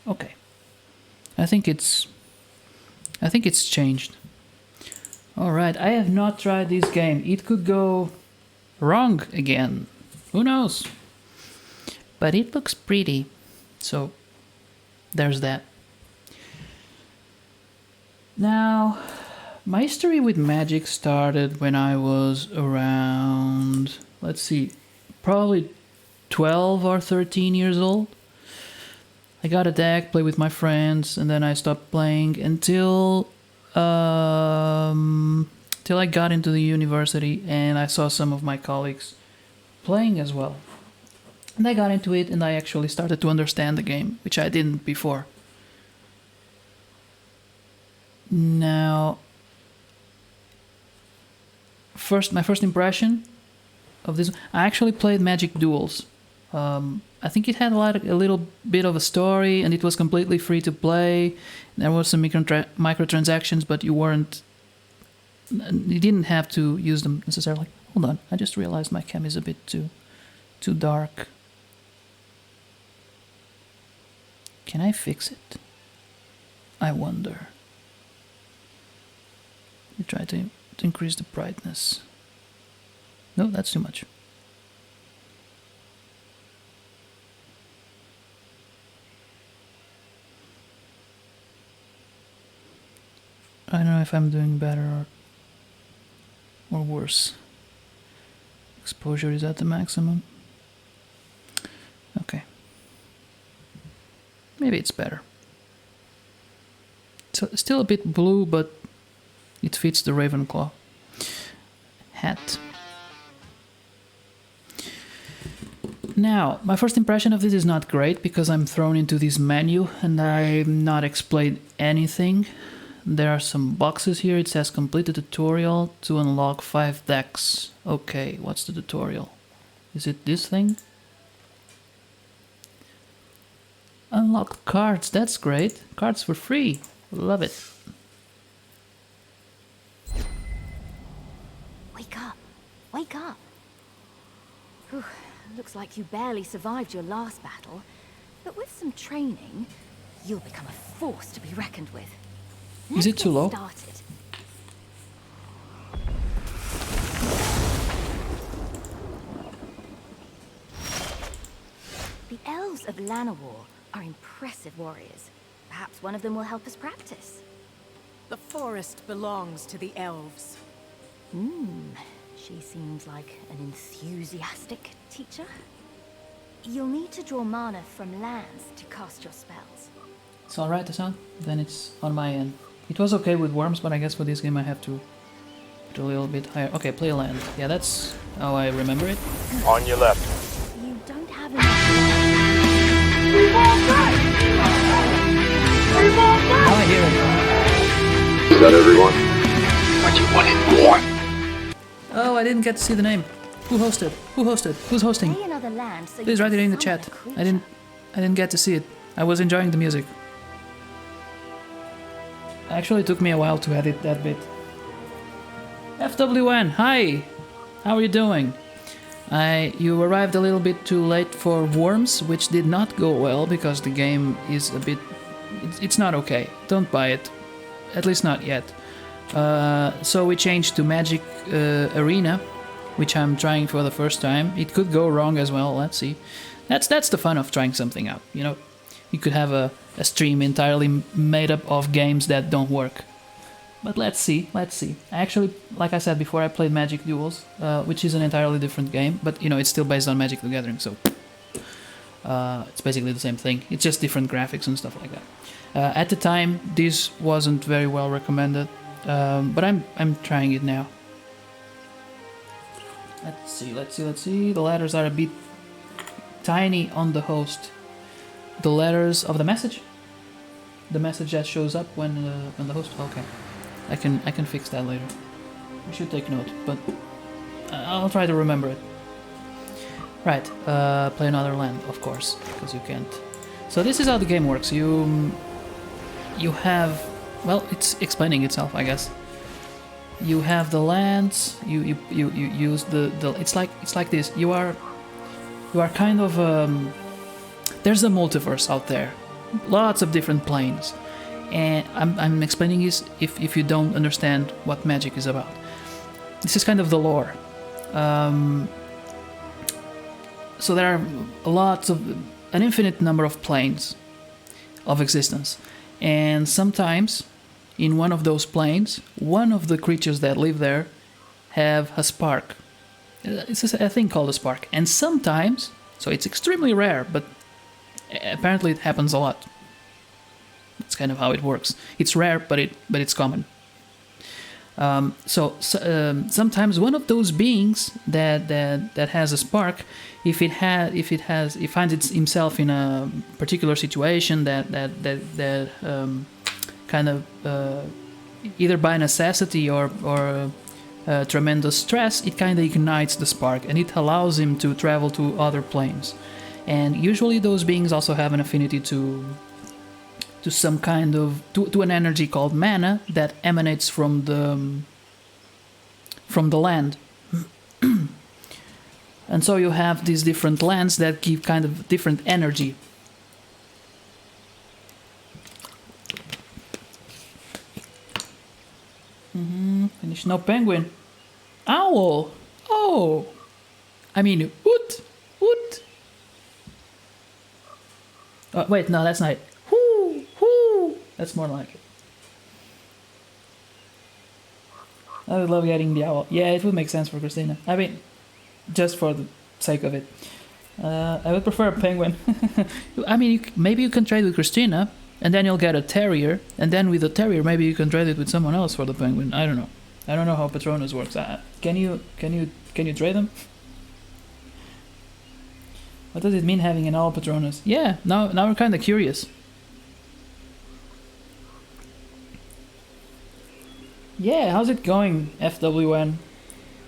Okay. I think it's changed. Alright, I have not tried this game. It could go wrong again. Who knows? But it looks pretty. So, there's that. Now, my history with Magic started when I was around, let's see, probably 12 or 13 years old. I got a deck, played with my friends, and then I stopped playing until till I got into the university and I saw some of my colleagues playing as well. And I got into it and I actually started to understand the game, which I didn't before. Now, my first impression of this, I actually played Magic Duels. I think it had a little bit of a story, and it was completely free to play. There was some microtransactions, but you didn't have to use them necessarily. Hold on, I just realized my cam is a bit too dark. Can I fix it? I wonder. You try to increase the brightness. No, that's too much. I don't know if I'm doing better or worse. Exposure is at the maximum. Okay. Maybe it's better. It's still a bit blue, but it fits the Ravenclaw hat. Now, my first impression of this is not great because I'm thrown into this menu and I'm not explained anything. There are some boxes here. It says complete the tutorial to unlock 5 decks. Okay, what's the tutorial? Is it this thing? Unlock cards, that's great. Cards for free. Love it. Wake up. Wake up. Whew, looks like you barely survived your last battle. But with some training, you'll become a force to be reckoned with. Is it too low? Started. The elves of Llanowar are impressive warriors. Perhaps one of them will help us practice. The forest belongs to the elves. She seems like an enthusiastic teacher. You'll need to draw mana from lands to cast your spells. It's alright, the sound? Then it's on my end. It was okay with worms, but I guess for this game I have to put a little bit higher. Okay, play a land. Yeah, that's how I remember it. On your left. You don't have enough. Now I hear it. Is that everyone? What you wanted more? Oh, I didn't get to see the name. Who hosted? Who hosted? Who's hosting? Pay another land so Please you write it can in the summon chat. a I creature. didn't get to see it. I was enjoying the music. Actually, it took me a while to edit that bit. FWN, hi! How are you doing? You arrived a little bit too late for Worms, which did not go well because the game is a bit... It's not okay. Don't buy it. At least not yet. So we changed to Magic Arena, which I'm trying for the first time. It could go wrong as well, let's see. That's the fun of trying something out, you know? You could have a stream entirely made up of games that don't work. But let's see. Actually, like I said before, I played Magic Duels, which is an entirely different game, but you know, it's still based on Magic the Gathering, so it's basically the same thing. It's just different graphics and stuff like that. At the time, this wasn't very well recommended, but I'm trying it now. Let's see. The letters are a bit tiny on the host. The letters of the message that shows up when the host. Okay, I can fix that later. I should take note, but I'll try to remember it. Right, play another land, of course, because you can't. So this is how the game works. You have, well, it's explaining itself, I guess. You have the lands. You use the. It's like this. You are kind of. There's a multiverse out there. lots of different planes. And I'm explaining this if you don't understand what magic is about. This is kind of the lore. So there are an infinite number of planes of existence. And sometimes, in one of those planes, one of the creatures that live there have a spark. It's a thing called a spark. And sometimes, so it's extremely rare, but apparently it happens a lot. That's kind of how it works. It's rare, but it's common. Sometimes one of those beings that has a spark, if it finds himself in a particular situation that kind of either by necessity or tremendous stress, it kind of ignites the spark and it allows him to travel to other planes. And usually those beings also have an affinity to some kind of to an energy called mana that emanates from the land. And so you have these different lands that give kind of different energy. Finish. No penguin. Owl. Oh. I mean, woot. Wait, no, that's not it. That's more like it. I would love getting the owl. Yeah, it would make sense for Christina. I mean, just for the sake of it. I would prefer a penguin. I mean, maybe you can trade with Christina, and then you'll get a terrier, and then with the terrier, maybe you can trade it with someone else for the penguin. I don't know. I don't know how Patronus works. Can you trade them? What does it mean having an owl Patronus? Yeah, now we're kind of curious. Yeah, how's it going, FWN?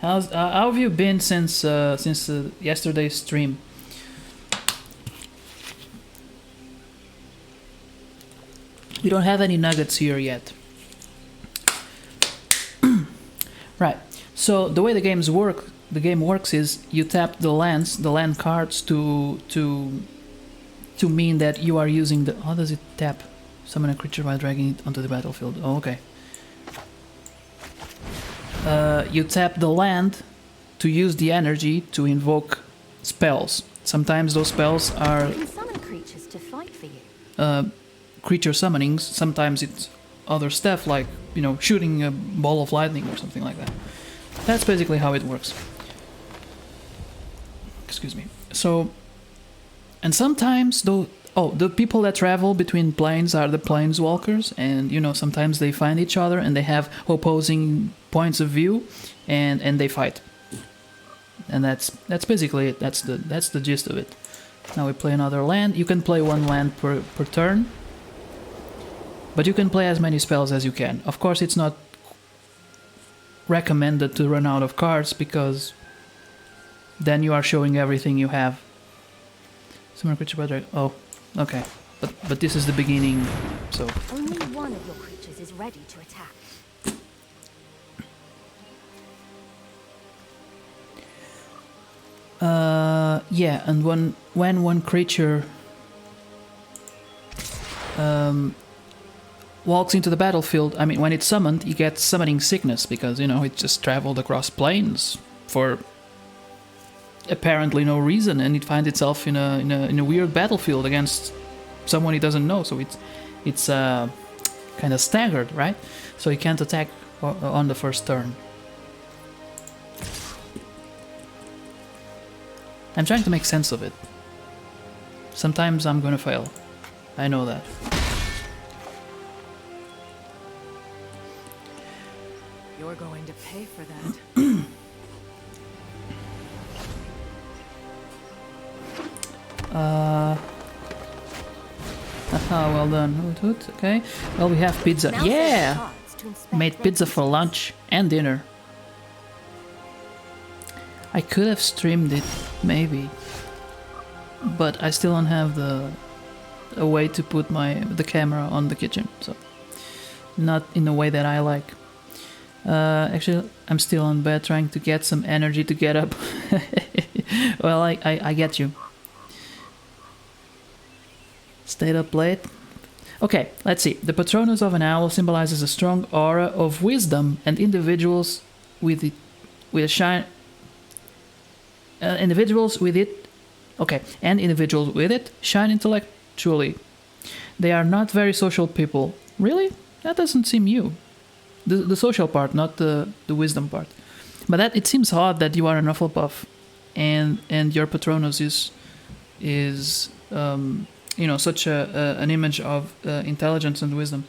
How have you been since yesterday's stream? We don't have any nuggets here yet. Right. So the way the game works is you tap the land cards to mean that you are using the. How does it tap? Summon a creature by dragging it onto the battlefield. Oh, okay. You tap the land to use the energy to invoke spells. Sometimes those spells are You can summon creatures to fight for you. Creature summonings. Sometimes it's other stuff like, shooting a ball of lightning or something like that. That's basically how it works. Excuse me. So, and sometimes the people that travel between planes are the planeswalkers, and sometimes they find each other and they have opposing points of view, and they fight. And that's basically it. That's the gist of it. Now we play another land. You can play one land per turn, but you can play as many spells as you can. Of course, it's not recommended to run out of cards, because then you are showing everything you have. Summon a creature by drag. Oh, okay. But this is the beginning, so. Only one of your creatures is ready to attack. Yeah, and when one creature walks into the battlefield, I mean, when it's summoned, it gets summoning sickness, because, it just traveled across planes for apparently no reason, and it finds itself in a weird battlefield against someone it doesn't know, so it's kind of staggered, right? So it can't attack on the first turn. I'm trying to make sense of it. Sometimes I'm gonna fail. I know that. You're going to pay for that. Well done. Okay. Well, we have pizza. Now Yeah! cards to inspect Made their pizza for pieces. lunch and dinner. I could have streamed it, maybe. But I still don't have a way to put the camera on the kitchen, so not in the way that I like. Actually, I'm still on bed trying to get some energy to get up. Well, I get you. Stayed up late. Okay, let's see. The Patronus of an owl symbolizes a strong aura of wisdom, and individuals with it, individuals with it, okay, and individuals with it shine intellectually. They are not very social people. Really? That doesn't seem you. The social part, not the wisdom part. But that it seems odd that you are an Hufflepuff, and your Patronus is such an image of intelligence and wisdom.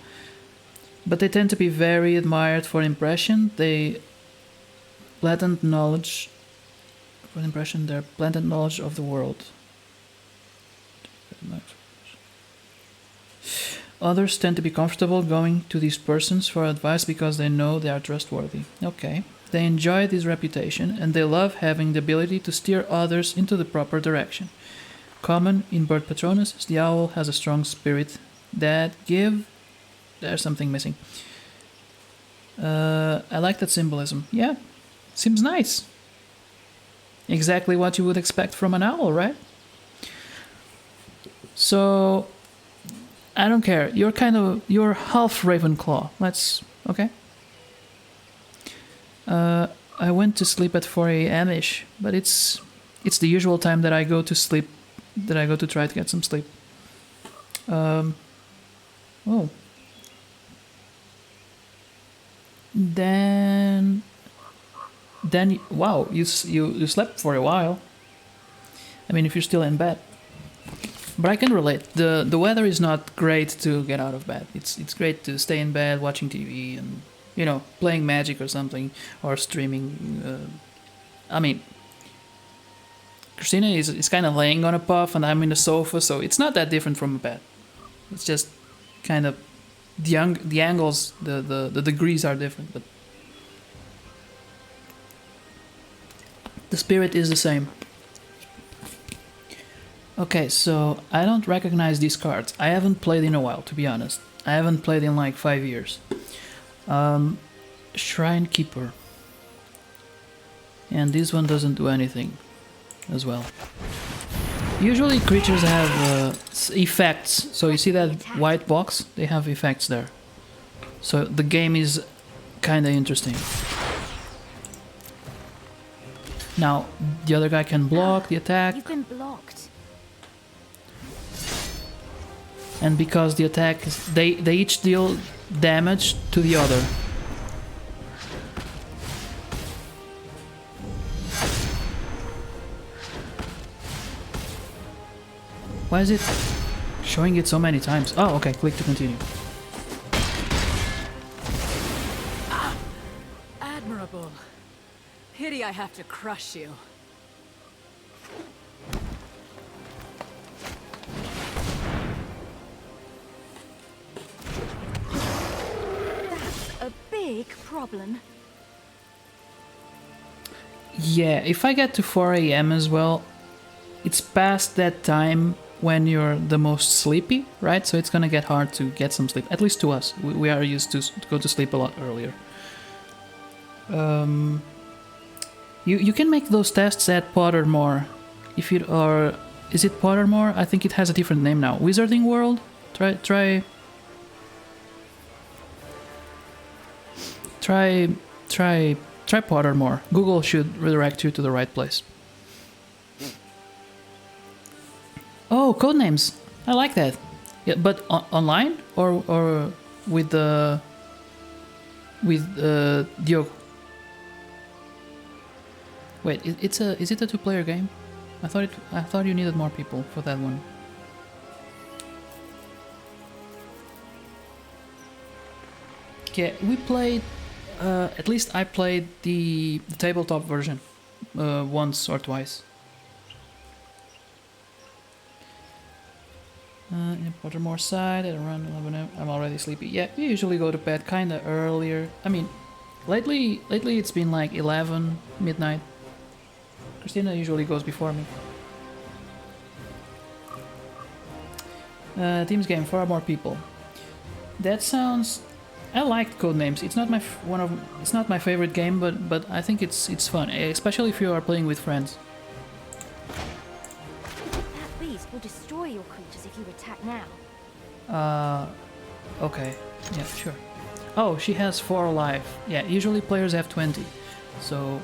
But they tend to be very admired for impression. They blatant knowledge for impression. Their blatant knowledge of the world. Others tend to be comfortable going to these persons for advice because they know they are trustworthy. Okay. They enjoy this reputation and they love having the ability to steer others into the proper direction. Common in bird Patronus, the owl has a strong spirit that give... There's something missing. I like that symbolism. Yeah, seems nice. Exactly what you would expect from an owl, right? So, I don't care. You're half Ravenclaw. Okay? I went to sleep at 4 a.m.-ish, but it's the usual time that I go to sleep, that I go to try to get some sleep. Oh. Then, wow, you slept for a while. I mean, if you're still in bed. But I can relate. The weather is not great to get out of bed. It's great to stay in bed watching TV and, playing Magic or something, or streaming. I mean, Christina is kind of laying on a puff and I'm in the sofa, so it's not that different from a bed. It's just kind of the angles, the degrees are different, but the spirit is the same. Okay, so I don't recognize these cards. I haven't played in a while, to be honest. I haven't played in like 5 years. Shrine Keeper. And this one doesn't do anything as well. Usually creatures have effects. So you see that white box? They have effects there. So the game is kinda interesting. Now, the other guy can block the attack. You've been blocked. And because the attack is, they each deal damage to the other. Why is it showing it so many times? Oh, okay, click to continue. Admirable. Pity I have to crush you. A big problem. Yeah, if I get to 4 a.m. as well, it's past that time when you're the most sleepy, right? So it's gonna get hard to get some sleep, at least to us. We are used to go to sleep a lot earlier. You can make those tests at Pottermore, if you or is it Pottermore? I think it has a different name now. Wizarding World. Try Pottermore. Google should redirect you to the right place. Oh, codenames. I like that. Yeah, but online or with Diogo. Wait, is it a two-player game? I thought you needed more people for that one. Okay, we played. At least I played the tabletop version once or twice. In Pottermore side at around 11 I'm already sleepy. Yeah, we usually go to bed kinda earlier. I mean, lately it's been like 11 midnight. Christina usually goes before me. Teams game, 4 more people. That sounds. I liked Codenames. It's not it's not my favorite game, but I think it's fun, especially if you are playing with friends. That beast will destroy your creatures if you attack now. Okay. Yeah, sure. Oh, she has 4 life. Yeah, usually players have 20. So,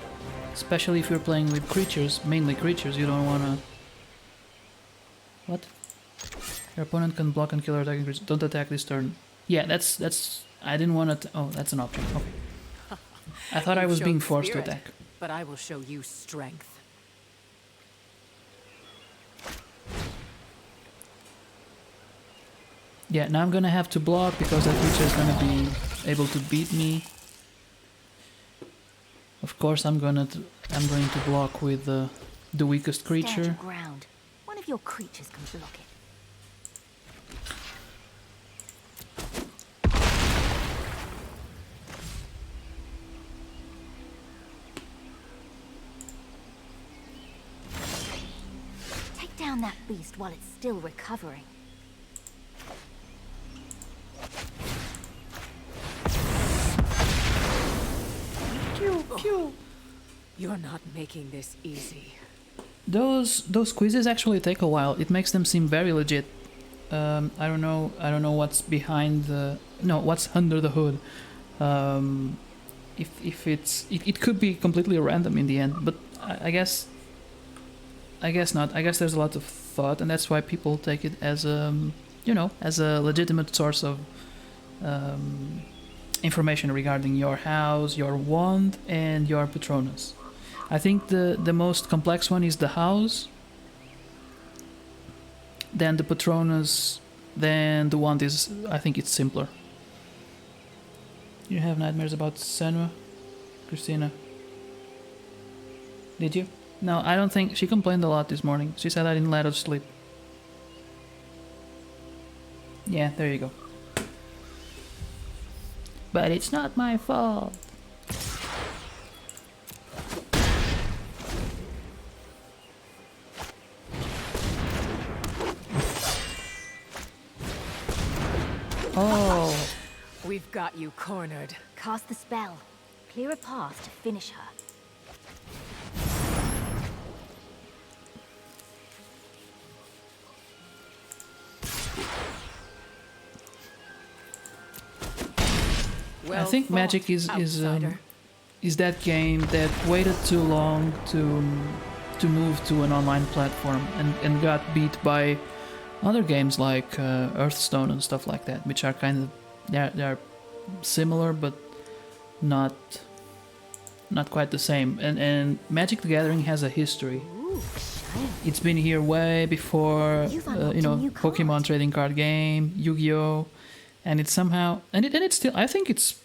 especially if you're playing with creatures, mainly creatures, you don't wanna... What? Your opponent can block and kill or attack creatures. Don't attack this turn. Yeah, that's... I didn't want to... Oh, that's an option. Okay. I thought I You've was being shown forced spirit, to attack. But I will show you strength. Yeah, now I'm gonna have to block because that creature is gonna be able to beat me. Of course, I'm going to block with the weakest Stand creature. your ground. One of your creatures can block it. Take down that beast while it's still recovering. You're not making this easy. Those quizzes actually take a while. It makes them seem very legit. I don't know what's behind the... No, what's under the hood. If it could be completely random in the end, but I guess not. I guess there's a lot of thought, and that's why people take it as as a legitimate source of information regarding your house, your wand, and your Patronus. I think the most complex one is the house, then the Patronus, then the wand is... I think it's simpler. You have nightmares about Senua, Christina? Did you? No, I don't think... She complained a lot this morning. She said I didn't let her sleep. Yeah, there you go. But it's not my fault. Oh. We've got you cornered. Cast the spell. Clear a path to finish her. Well I think fought, Magic is outsider. that game that waited too long to move to an online platform and got beat by other games like Hearthstone and stuff like that, which are kind of they're similar but not quite the same. And Magic the Gathering has a history. Ooh, shiny. It's been here way before You've unlocked a new card. Pokemon trading card game, Yu-Gi-Oh, and it's somehow it's still... I think it's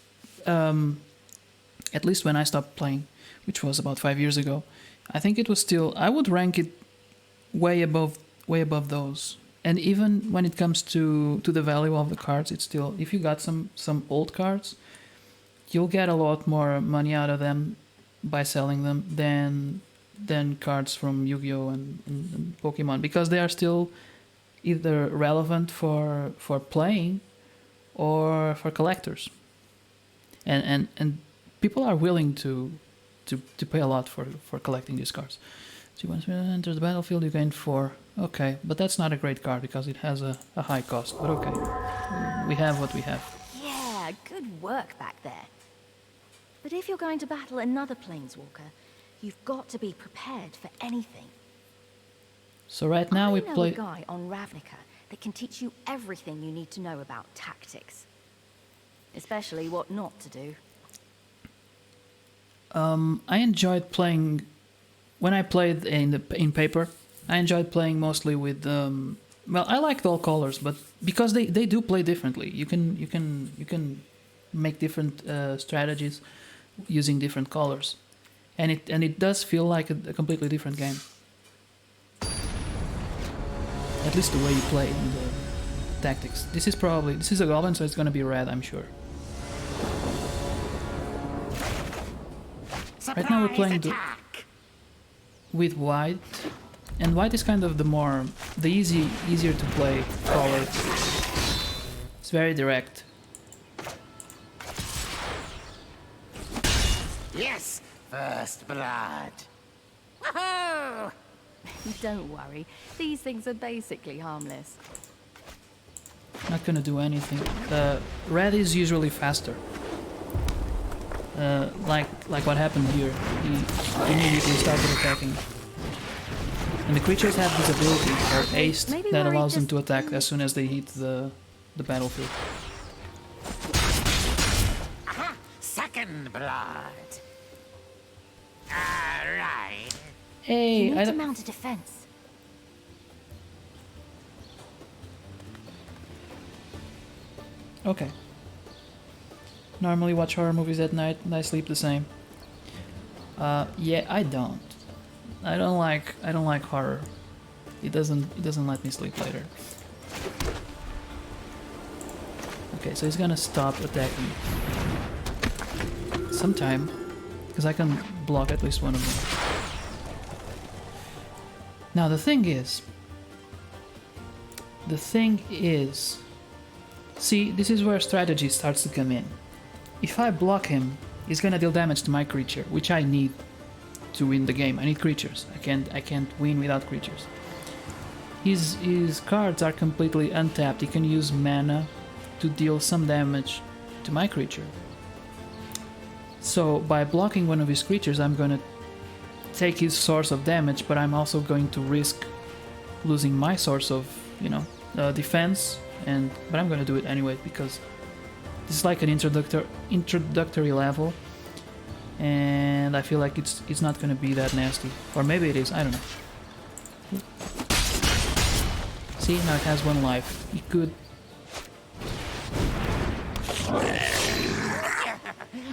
at least when I stopped playing, which was about 5 years ago, I think it was still... I would rank it way above those. And even when it comes to the value of the cards, it's still... If you got some old cards, you'll get a lot more money out of them by selling them than cards from Yu-Gi-Oh and Pokemon, because they are still either relevant for playing or for collectors. And people are willing to pay a lot for collecting these cards. So once you enter the battlefield, you gain 4. Okay, but that's not a great card because it has a high cost. But okay, we have what we have. Yeah, good work back there. But if you're going to battle another Planeswalker, you've got to be prepared for anything. So right now we I know play... a guy on Ravnica that can teach you everything you need to know about tactics. Especially what not to do. I enjoyed playing... When I played in paper, I enjoyed playing mostly with... well, I liked all colors, but because they do play differently. You can make different strategies using different colors, and it does feel like a completely different game. At least the way you play in the tactics. This is a goblin, so it's gonna be red, I'm sure. Right now we're playing with white, and white is kind of the easier to play color. It's very direct. Yes, first blood. Woohoo! Don't worry, these things are basically harmless. Not gonna do anything. Red is usually faster. Like what happened here. He immediately started attacking. And the creatures have this ability, or haste, that allows them to attack as soon as they hit the battlefield. Aha! Second blood. Alright. Hey, You I need to don't... mount a defense. Okay. Normally watch horror movies at night and I sleep the same. Yeah, I don't. I don't like horror. It doesn't let me sleep later. Okay, so he's gonna stop attacking. Sometime. Because I can block at least one of them. Now the thing is... See, this is where strategy starts to come in. If I block him, he's gonna deal damage to my creature, which I need to win the game. I need creatures. I can't win without creatures. His cards are completely untapped. He can use mana to deal some damage to my creature. So by blocking one of his creatures, I'm gonna take his source of damage, but I'm also going to risk losing my source of, defense. But I'm gonna do it anyway because this is like an introductory level, and I feel like it's not gonna be that nasty, or maybe it is. I don't know. See, now it has one life. It could.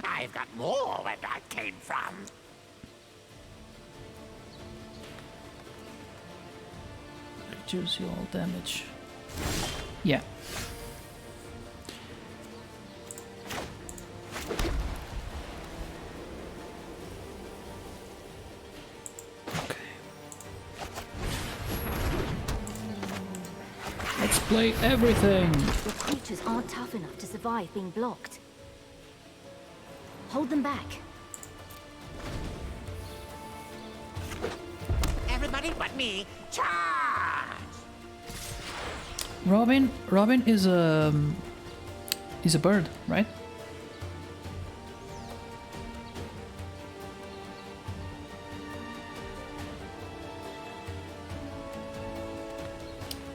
I've got more where that came from. Creatures heal all damage. Yeah. Okay. Let's play everything. The creatures aren't tough enough to survive being blocked. Hold them back. Everybody but me, charge! Robin is a bird, right?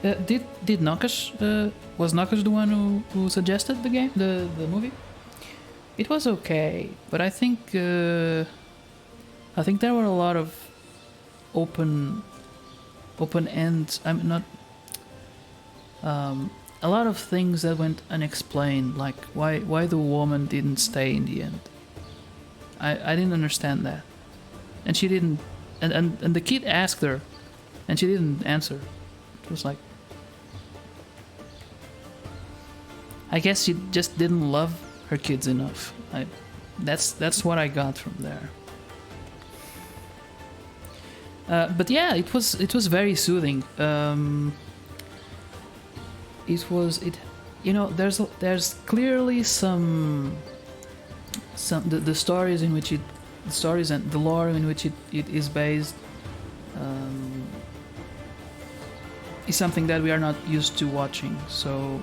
Did Nakash was Nakash the one who suggested the game, the movie? It was okay, but I think there were a lot of open ends. I'm not. A lot of things that went unexplained, like why the woman didn't stay in the end. I didn't understand that, and she didn't, and the kid asked her, and she didn't answer. It was like, I guess she just didn't love her kids enough. That's what I got from there. But yeah, it was very soothing. There's clearly some the stories in which the stories and the lore in which it is based is something that we are not used to watching. So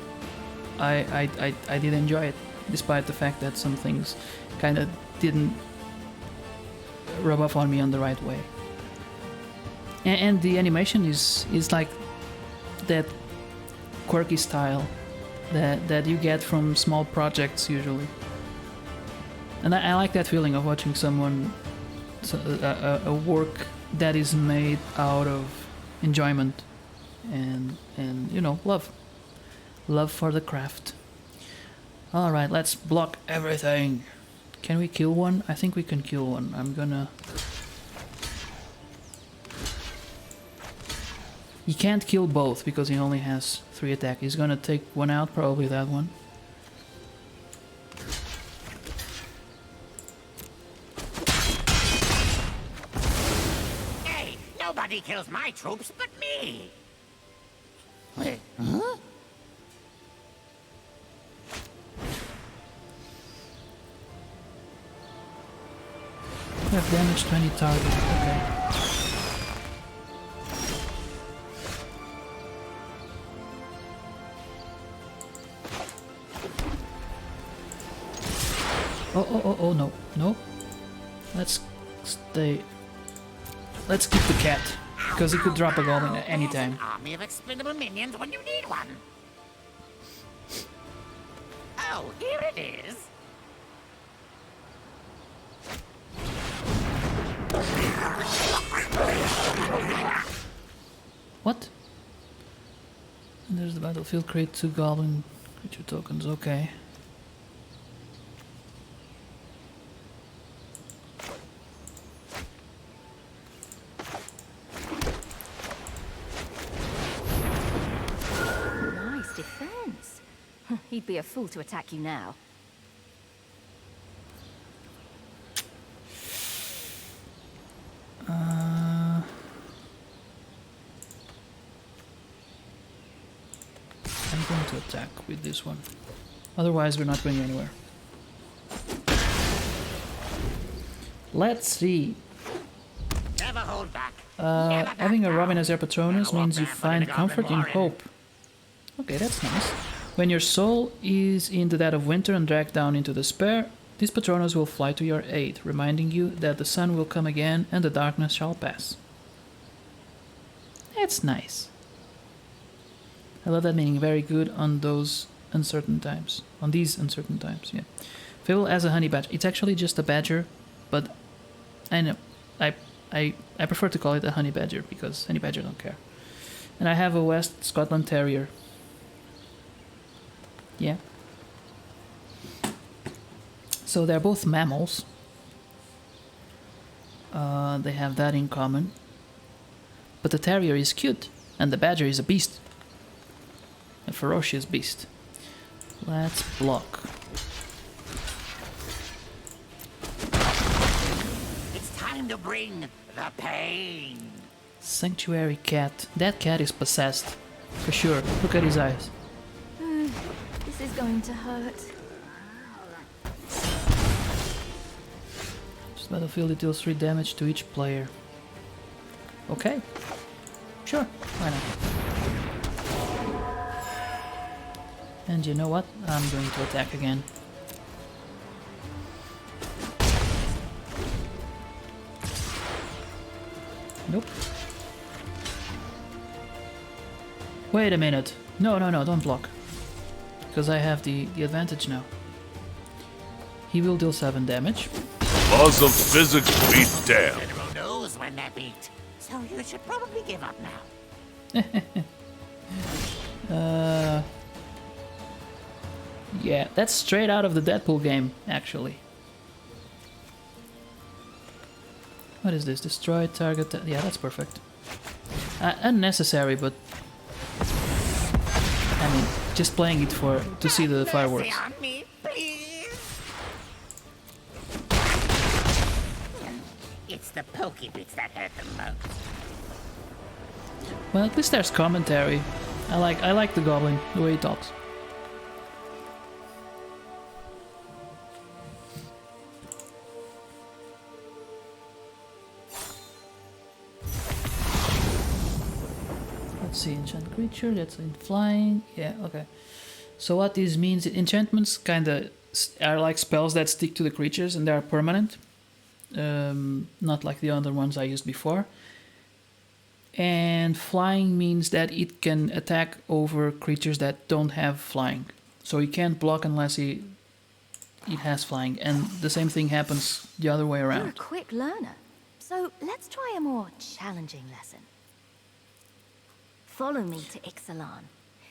I did enjoy it, despite the fact that some things kind of didn't rub off on me on the right way. And the animation is like that quirky style that you get from small projects usually. And I like that feeling of watching someone, a work that is made out of enjoyment and love for the craft. All right, let's block everything. Can we kill one? I think we can kill one. I'm gonna. He can't kill both because he only has 3 attack. He's gonna take one out, probably that one. Hey, nobody kills my troops but me! Wait, huh? You have damaged 20 targets, okay. Oh, no. No. Let's stay. Let's keep the cat. Because he could drop a goblin at any There's an time. army of expendable minions when you need one. Oh, here it is. What? And there's the battlefield, create 2 goblin creature tokens, okay. Nice defense. He'd be a fool to attack you now. I'm going to attack with this one. Otherwise, we're not going anywhere. Let's see. Never hold back. Having a Robin as your Patronus means you find comfort in hope. Okay, that's nice. When your soul is in the dead of winter and dragged down into despair, this Patronus will fly to your aid, reminding you that the sun will come again and the darkness shall pass. That's nice. I love that meaning. Very good on those uncertain times. On these uncertain times, yeah. Fable as a honey badger. It's actually just a badger, but I know. I prefer to call it a honey badger because honey badger don't care. And I have a West Scotland Terrier. Yeah. So they're both mammals. They have that in common. But the terrier is cute, and the badger is a beast. A ferocious beast. Let's block. It's time to bring the pain. Sanctuary cat. That cat is possessed. For sure. Look at his eyes. This is going to hurt. This battlefield deals 3 damage to each player. Okay. Sure. Why not? And you know what? I'm going to attack again. Nope. Wait a minute. No, don't block. Because I have the advantage now. He will deal 7 damage. Laws of physics be damned. General knows when they're beat, so you should probably give up now. Yeah, that's straight out of the Deadpool game, actually. What is this? Destroy target... Yeah, that's perfect. Unnecessary, but... I mean, just playing it to see the fireworks. Mercy on me, please. It's the pokey bits that hurt the most. Well, at least there's commentary. I like the goblin, the way he talks. Let's see, enchant creature, that's in flying. Yeah, okay. So what this means, enchantments kinda are like spells that stick to the creatures and they are permanent. Not like the other ones I used before. And flying means that it can attack over creatures that don't have flying. So he can't block unless it has flying. And the same thing happens the other way You're a around. quick learner. So let's try a more challenging lesson. Follow me to Ixalan.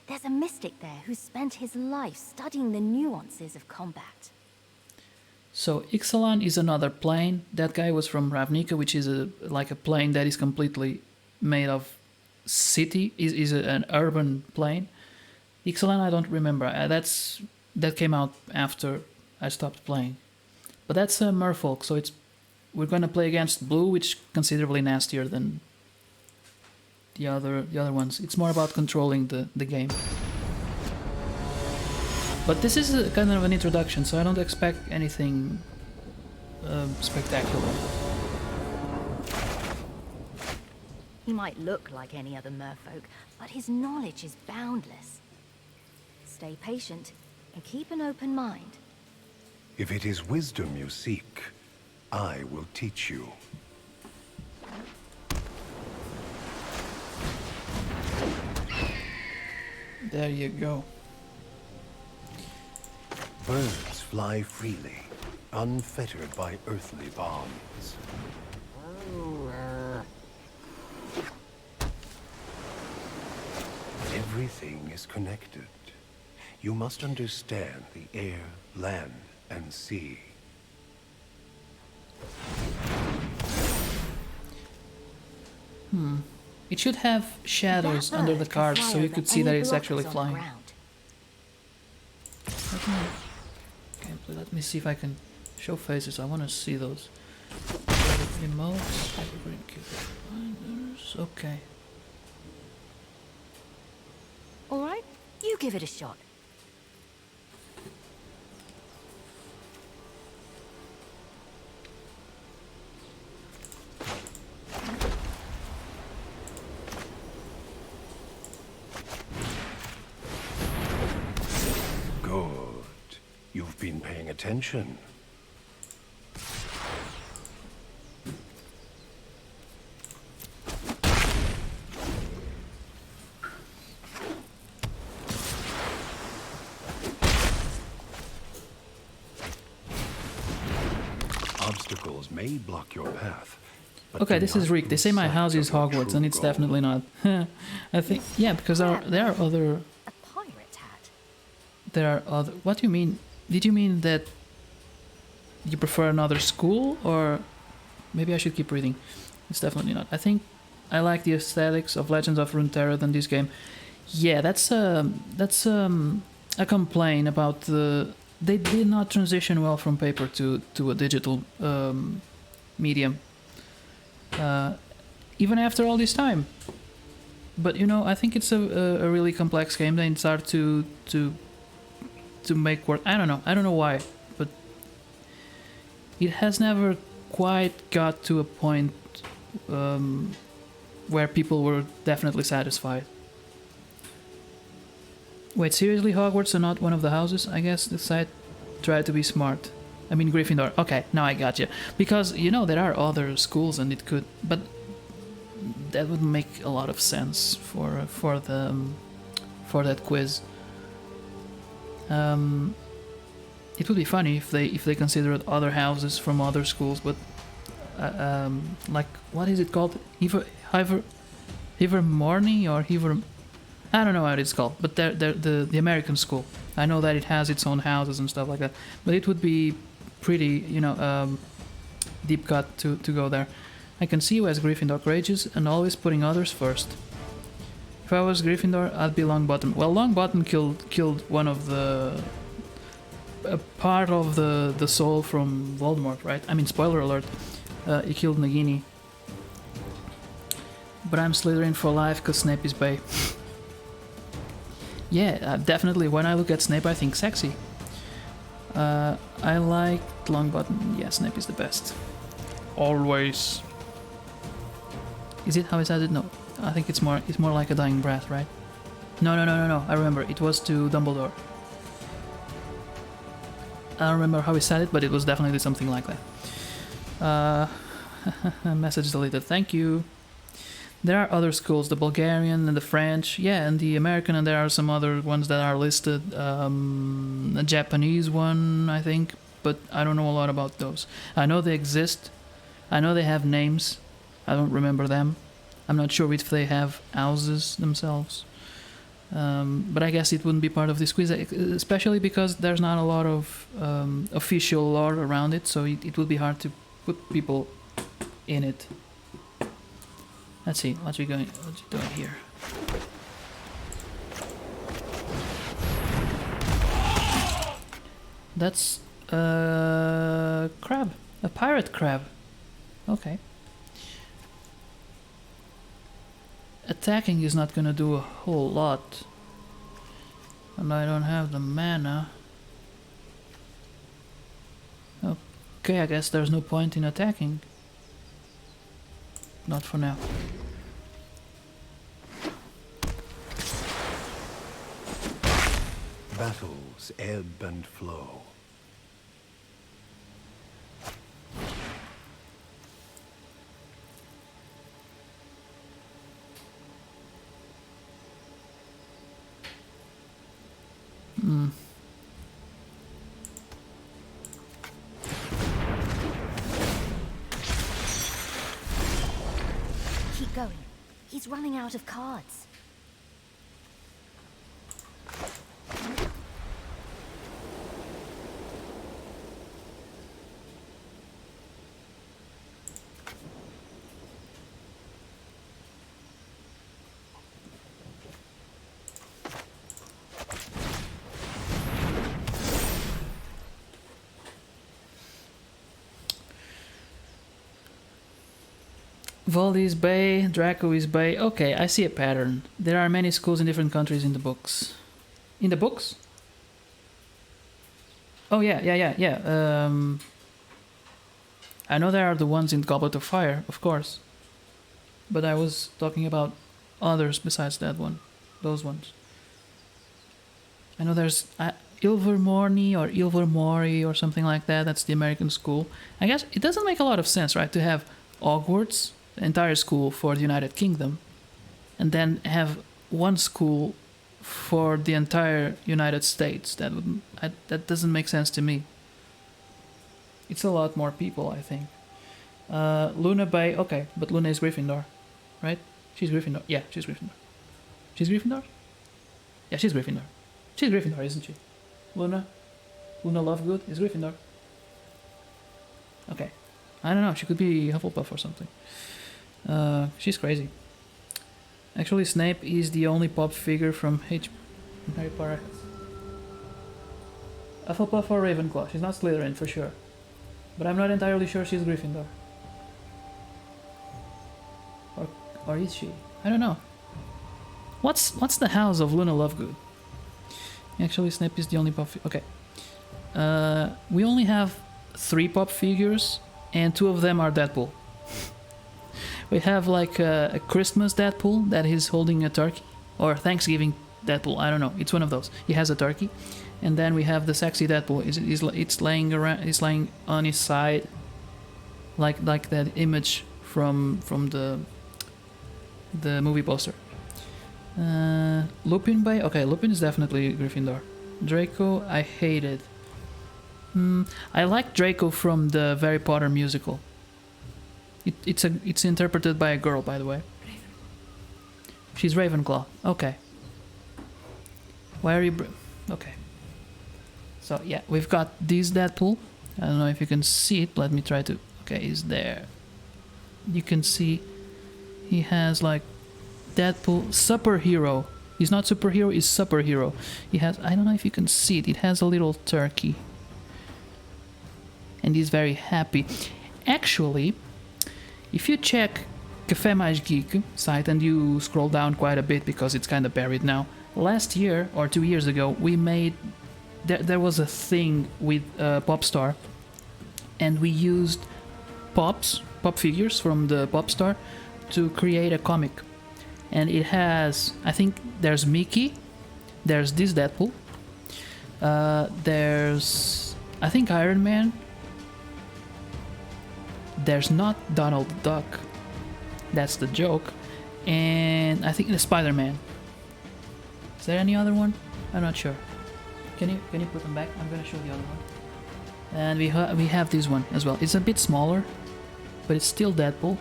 There's a mystic there who spent his life studying the nuances of combat. So Ixalan is another plane. That guy was from Ravnica, which is like a plane that is completely made of city. Is an urban plane. Ixalan, I don't remember. That came out after I stopped playing. But that's Merfolk, so we're gonna play against blue, which is considerably nastier than the other ones. It's more about controlling the game. But this is a kind of an introduction, so I don't expect anything spectacular. He might look like any other merfolk, but his knowledge is boundless. Stay patient and keep an open mind. If it is wisdom you seek, I will teach you. There you go. Birds fly freely, unfettered by earthly bonds. Everything is connected. You must understand the air, land, and sea. It should have shadows That under bird the can cards fly so you over could see that any it's actually blockers on the flying. ground. Gameplay. Let me see if I can show faces. I want to see those. Emotes. Evergreen Cupid Binders. Okay. All right, you give it a shot. Good. You've been paying attention. Obstacles may block your path. but Okay, do this is not rigged. They say my lose house sight is of your Hogwarts, true and it's goal. definitely not. I think, yeah, because there are other. A pirate hat. There are other. What do you mean? Did you mean that you prefer another school, or maybe I should keep reading? It's definitely not. I think I like the aesthetics of Legends of Runeterra than this game. Yeah, that's a complaint about the. They did not transition well from paper to a digital medium. Even after all this time. But you know, I think it's a really complex game. They start to make work. I don't know why, but it has never quite got to a point where people were definitely satisfied. Wait, seriously, Hogwarts are not one of the houses? I guess the site tried to be smart. I mean Gryffindor. Okay, now I got you. Because you know there are other schools, and it could, but that would make a lot of sense for that quiz. It would be funny if they considered other houses from other schools, but like what is it called? Hivermorny or Hiver? I don't know what it's called, but they're the American school. I know that it has its own houses and stuff like that, but it would be pretty, you know, deep cut to go there. I can see you as Gryffindor, courageous and always putting others first. If I was Gryffindor, I'd be Longbottom. Well, Longbottom killed one of the a part of the soul from Voldemort, right? I mean, spoiler alert, he killed Nagini. But I'm Slytherin for life because Snape is bae. Yeah, definitely. When I look at Snape, I think sexy. I like Longbottom. Yeah, Snape is the best. Always. Is it how he says it? No, I think it's more like a dying breath, right? No. I remember it was to Dumbledore. I don't remember how he said it, but it was definitely something like that. Message deleted. Thank you. There are other schools, the Bulgarian and the French, yeah, and the American, and there are some other ones that are listed. A Japanese one, I think, but I don't know a lot about those. I know they exist. I know they have names. I don't remember them. I'm not sure if they have houses themselves. But I guess it wouldn't be part of this quiz, especially because there's not a lot of official lore around it, so it would be hard to put people in it. Let's see, what's you doing here? That's a crab, a pirate crab. Okay. Attacking is not gonna do a whole lot. And I don't have the mana. Okay, I guess there's no point in attacking. Not for now. Battles ebb and flow. Keep going. He's running out of cards. Voldy is Bay, Draco is Bay. Okay, I see a pattern. There are many schools in different countries in the books. In the books? Oh yeah. I know there are the ones in Goblet of Fire, of course. But I was talking about others besides that one. Those ones. I know there's Ilvermorny or Ilvermorny or something like that. That's the American school. I guess it doesn't make a lot of sense, right? To have Hogwarts, the entire school for the United Kingdom, and then have one school for the entire United States. That doesn't make sense to me. It's a lot more people, I think. Luna Bay, okay, but Luna is Gryffindor, right? She's Gryffindor. Yeah, she's Gryffindor. She's Gryffindor? Yeah, she's Gryffindor. She's Gryffindor, isn't she? Luna Lovegood is Gryffindor. Okay. I don't know, she could be Hufflepuff or something. She's crazy. Actually, Snape is the only pop figure from Harry Potter. Hufflepuff or Ravenclaw. She's not Slytherin for sure. But I'm not entirely sure she's Gryffindor. Or is she? I don't know. What's the house of Luna Lovegood? Actually, Snape is the only pop okay. We only have 3 pop figures, and 2 of them are Deadpool. We have like a Christmas Deadpool that is holding a turkey, or Thanksgiving Deadpool. I don't know. It's one of those. He has a turkey, and then we have the sexy Deadpool. It's laying around. It's laying on his side, like that image from the movie poster. Lupin Bay. Okay, Lupin is definitely Gryffindor. Draco, I hated. I like Draco from the Harry Potter musical. It's interpreted by a girl, by the way. She's Ravenclaw. Okay. Why are you... okay. So, yeah, we've got this Deadpool. I don't know if you can see it. Let me try to... okay, he's there. You can see he has, like, Deadpool superhero. He's not superhero, he's superhero. He has... I don't know if you can see it. It has a little turkey. And he's very happy. Actually, if you check Café Mais Geek site and you scroll down quite a bit because it's kind of buried now, last year or 2 years ago we made there was a thing with Popstar, and we used pop figures from the Popstar to create a comic. And it has, I think there's Mickey, there's this Deadpool, there's I think Iron Man. There's not Donald Duck. That's the joke. And I think the Spider-Man. Is there any other one? I'm not sure. Can you put them back? I'm gonna show the other one. And we have this one as well. It's a bit smaller, but it's still Deadpool.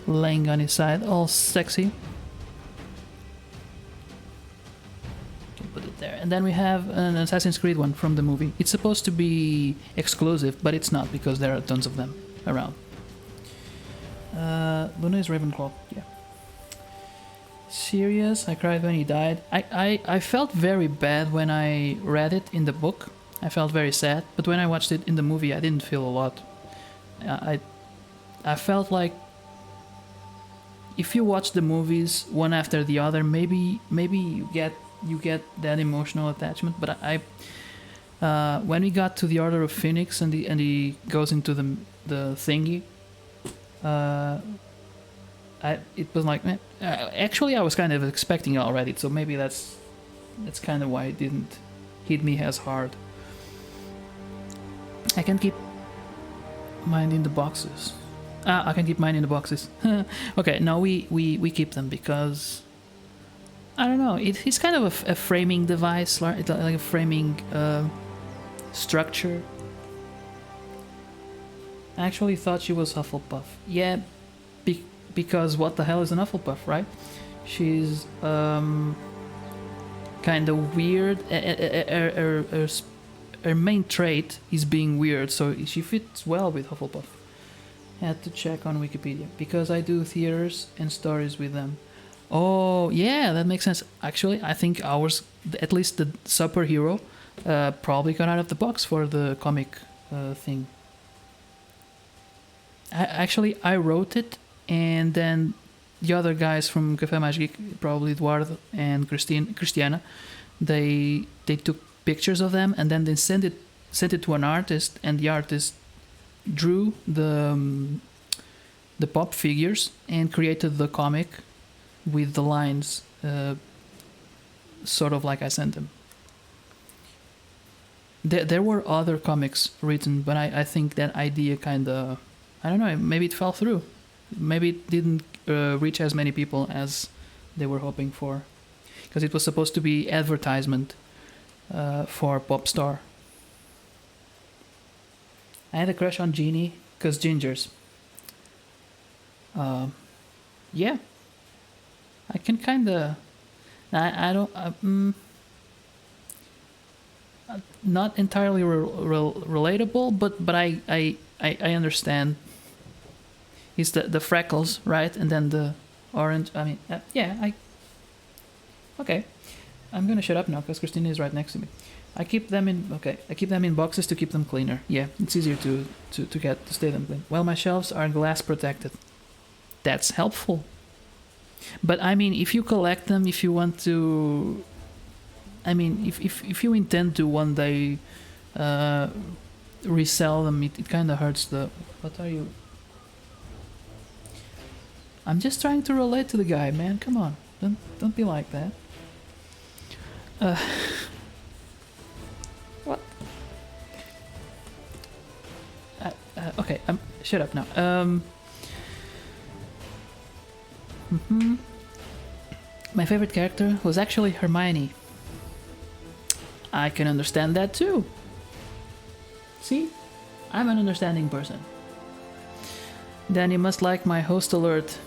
Laying on his side, all sexy. Put it there. And then we have an Assassin's Creed one from the movie. It's supposed to be exclusive, but it's not because there are tons of them around. Luna is Ravenclaw, yeah. Sirius, I cried when he died. I felt very bad when I read it in the book. I felt very sad, but when I watched it in the movie, I didn't feel a lot. I felt like if you watch the movies one after the other, maybe you get that emotional attachment. But when we got to the Order of Phoenix and he goes into the thingy, it was like, actually I was kind of expecting it already, so maybe that's kind of why it didn't hit me as hard. I can keep mine in the boxes. I can keep mine in the boxes. Okay, no, we keep them because I don't know. It's kind of a framing device, like a framing structure. I actually thought she was Hufflepuff. Yeah, because what the hell is an Hufflepuff, right? She's kind of weird. Her main trait is being weird, so she fits well with Hufflepuff. Had to check on Wikipedia because I do theaters and stories with them. Oh yeah, that makes sense. Actually, I think ours, at least the superhero, probably got out of the box for the comic thing. I wrote it, and then the other guys from Café Magic, probably Eduardo and Cristiana, they took pictures of them, and then they sent it to an artist, and the artist drew the pop figures and created the comic with the lines, sort of like I sent them. There were other comics written, but I think that idea kind of, I don't know, maybe it fell through. Maybe it didn't reach as many people as they were hoping for. Because it was supposed to be advertisement for Popstar. I had a crush on Jeannie, because gingers. Yeah. I can kind of... I don't... not entirely relatable, but I understand. It's the freckles, right? And then the orange. I mean, yeah, okay. I'm gonna shut up now because Christina is right next to me. I keep them in boxes to keep them cleaner. Yeah, it's easier to stay them clean. Well, my shelves are glass protected. That's helpful. But I mean, if you collect them, if you want to, I mean, if you intend to one day resell them, it kind of hurts the. What are you? I'm just trying to relate to the guy, man. Come on, don't be like that. What? Okay, shut up now. My favorite character was actually Hermione. I can understand that too. See? I'm an understanding person. Then you must like my host alert.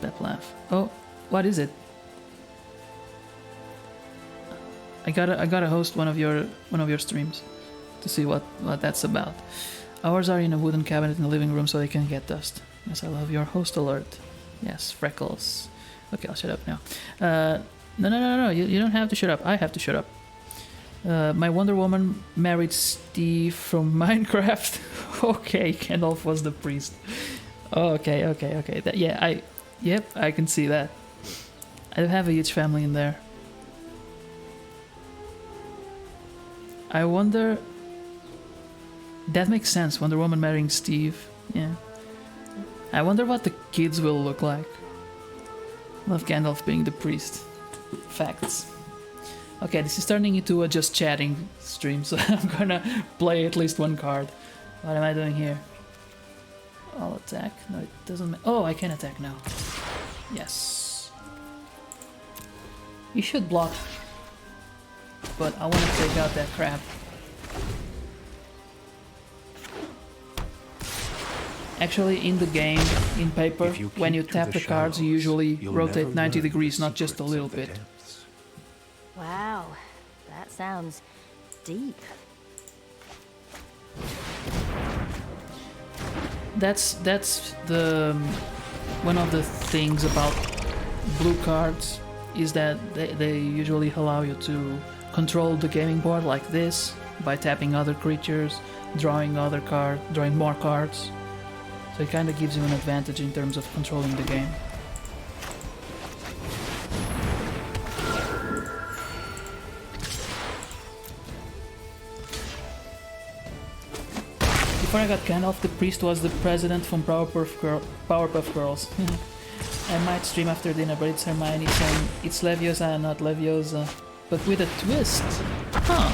Pep laugh. Oh, what is it? I gotta host one of your streams to see what that's about. Ours are in a wooden cabinet in the living room so they can get dust. Yes, I love your host alert. Yes, freckles. Okay, I'll shut up now. No. You don't have to shut up. I have to shut up. My Wonder Woman married Steve from Minecraft. Okay, Gandalf was the priest. Okay. Yep, I can see that. I have a huge family in there. I wonder... That makes sense, Wonder Woman marrying Steve. Yeah. I wonder what the kids will look like. Love Gandalf being the priest. Facts. Okay, this is turning into a just chatting stream, so I'm gonna play at least one card. What am I doing here? I'll attack. No, it doesn't... Oh, I can attack now. Yes. You should block. But I want to take out that crap. Actually, in the game, in paper, when you tap the cards, you usually rotate 90 degrees, not just a little bit. Wow, that sounds deep. That's the one of the things about blue cards is that they usually allow you to control the gaming board like this by tapping other creatures, drawing more cards. So it kind of gives you an advantage in terms of controlling the game. Before I got Gandalf, the priest was the president from Powerpuff Girls. I might stream after dinner, but it's Hermione saying it's Leviosa, not Leviosa, but with a twist. Huh.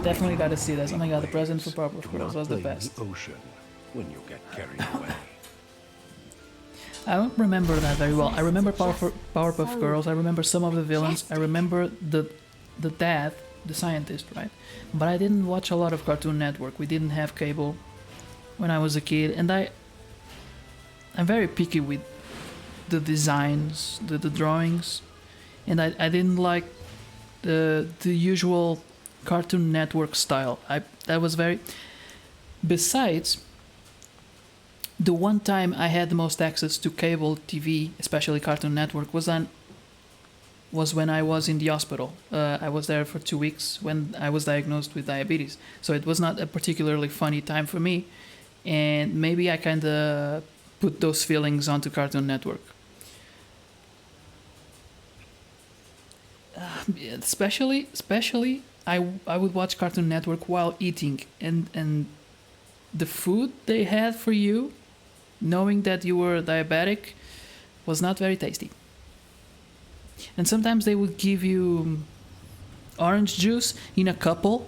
Definitely gotta see this. Oh my god, the president for Powerpuff Girls was the best. The ocean when you get carried away. I don't remember that very well. I remember Powerpuff Girls. I remember some of the villains. I remember the dad, the scientist, right? But I didn't watch a lot of Cartoon Network. We didn't have cable when I was a kid, and I'm very picky with the designs, the drawings, and I didn't like the usual Cartoon Network style. That was very. Besides, the one time I had the most access to cable TV, especially Cartoon Network, was when I was in the hospital. I was there for 2 weeks when I was diagnosed with diabetes. So it was not a particularly funny time for me, and maybe I kind of put those feelings onto Cartoon Network. Especially, I would watch Cartoon Network while eating, and the food they had for you, knowing that you were diabetic, was not very tasty. And sometimes they would give you orange juice in a cup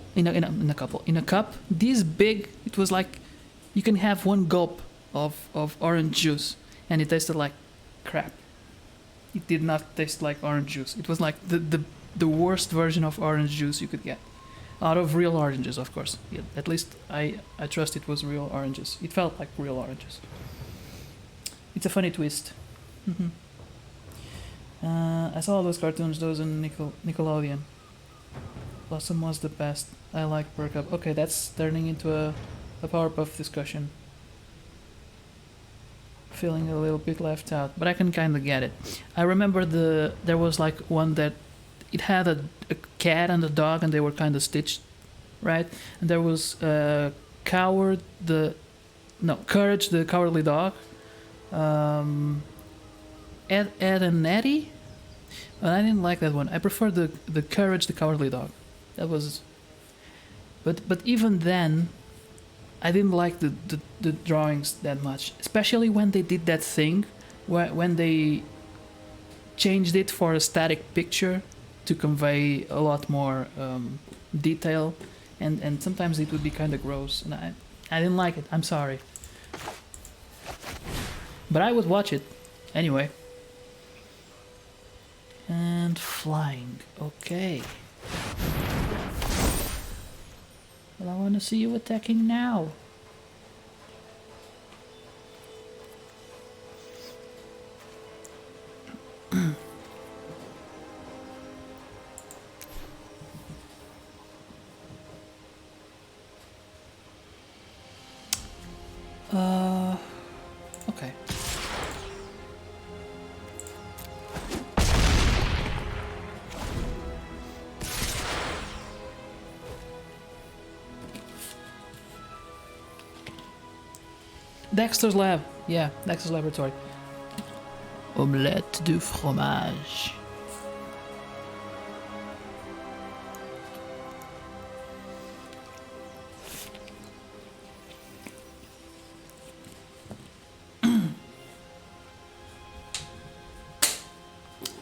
this big. It was like you can have one gulp of orange juice, and it tasted like crap. It did not taste like orange juice. It was like the worst version of orange juice you could get. Out of real oranges, of course. Yeah, at least I trust it was real oranges. It felt like real oranges. It's a funny twist. I saw those cartoons, those in Nickelodeon. Blossom was the best. I like Perk Up. Okay, that's turning into a Powerpuff discussion. Feeling a little bit left out, but I can kind of get it. I remember there was like one that it had a cat and a dog, and they were kind of stitched, right? And there was Courage the Cowardly Dog, Ed and Eddie, but I didn't like that one. I prefer the Courage the Cowardly Dog. That was, but even then, I didn't like the drawings that much, especially when they did that thing when they changed it for a static picture to convey a lot more detail, and sometimes it would be kind of gross, and I didn't like it. I'm sorry, but I would watch it anyway. And flying, okay. Well, I want to see you attacking now. Okay. Dexter's Lab. Yeah, Dexter's Laboratory. Omelette de fromage.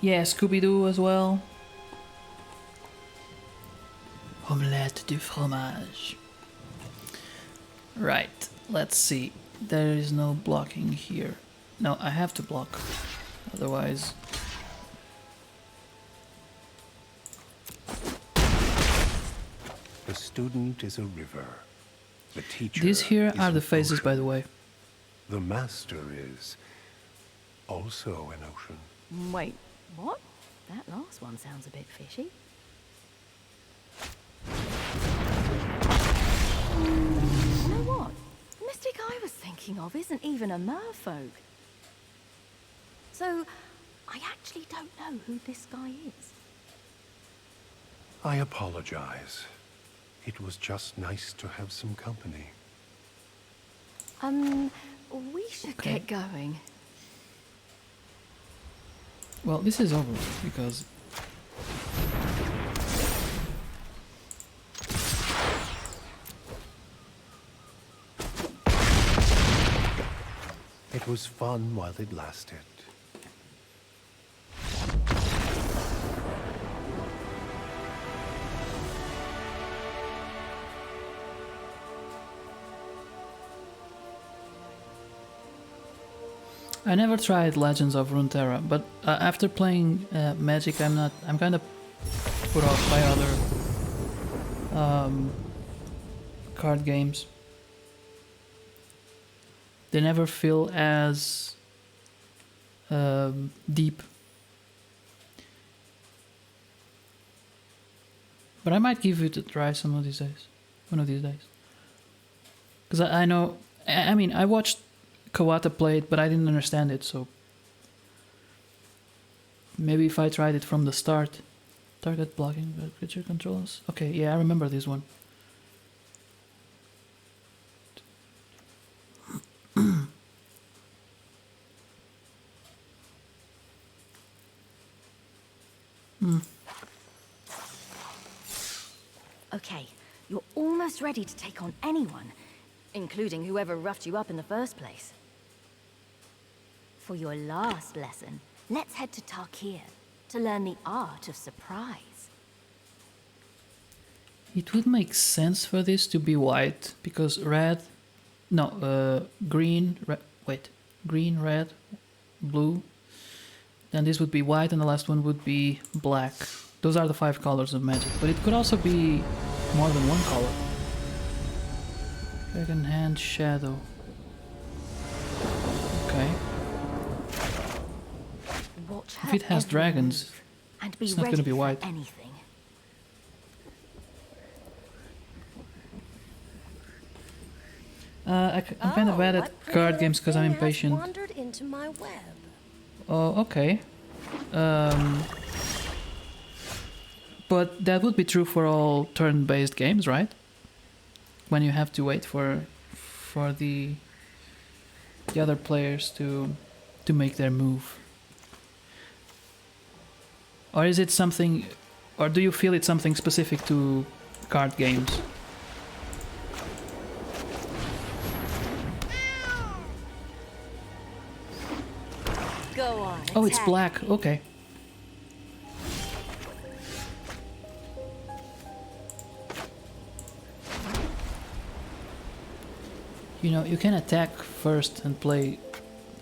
Yeah, Scooby-Doo as well. Omelette de fromage. Right, let's see. There is no blocking here. No, I have to block. Otherwise... The student is a river. The teacher These here is are the an faces, ocean. by the way. The master is also an ocean. Wait, what? That last one sounds a bit fishy. You know what? The mystic I was thinking of isn't even a merfolk. So, I actually don't know who this guy is. I apologize. It was just nice to have some company. We should Okay. get going. Well, this is over because... It was fun while it lasted. I never tried Legends of Runeterra, but after playing Magic, I'm kind of put off by other card games. They never feel as deep. But I might give it a try some of these days. One of these days. Because I know... I mean, I watched Kawata play it, but I didn't understand it, so... Maybe if I tried it from the start. Target blocking, creature controls. Okay, yeah, I remember this one. Okay, you're almost ready to take on anyone, including whoever roughed you up in the first place. For your last lesson, let's head to Tarkir to learn the art of surprise. It would make sense for this to be white, because red... No, green, green, red, blue. Then this would be white and the last one would be black. Those are the 5 colors of magic, but it could also be more than one color. Dragon Hand Shadow. Okay. Watch If it has every dragons, move, and be it's not ready gonna be for white. anything. I'm kind of bad at card games because I'm impatient. Wandered into my web. Oh, okay. But that would be true for all turn-based games, right? When you have to wait for the other players to make their move. Or is it something, or do you feel it's something specific to card games? Go on. Oh, it's attack. black. Okay. You know, you can attack first and play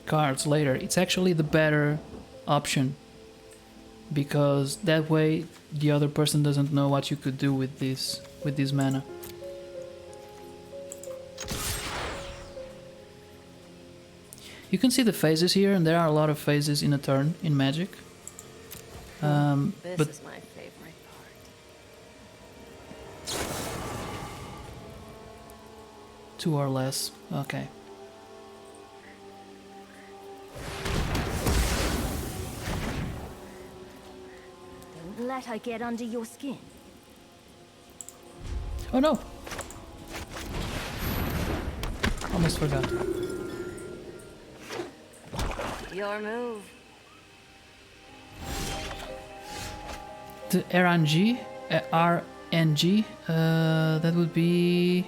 cards later. It's actually the better option, because that way the other person doesn't know what you could do with this mana. You can see the phases here, and there are a lot of phases in a turn in Magic. This But is my favorite part. 2 or less. Okay. Don't let her get under your skin. Oh no! Almost forgot. Your move. The RNG? RNG? That would be...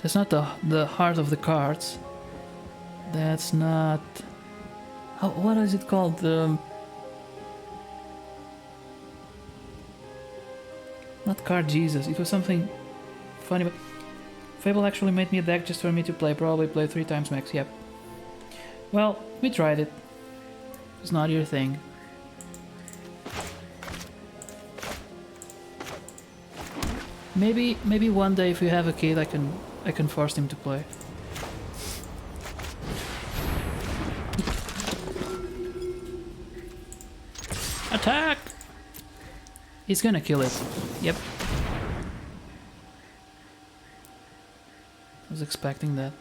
That's not the heart of the cards. That's not... Oh, what is it called? Not Card Jesus. It was something funny, but... Fable actually made me a deck just for me to play. Probably play 3 times max, yep. Well, we tried it. It's not your thing. Maybe one day if you have a kid I can force him to play. Attack! He's gonna kill it. Yep. I was expecting that.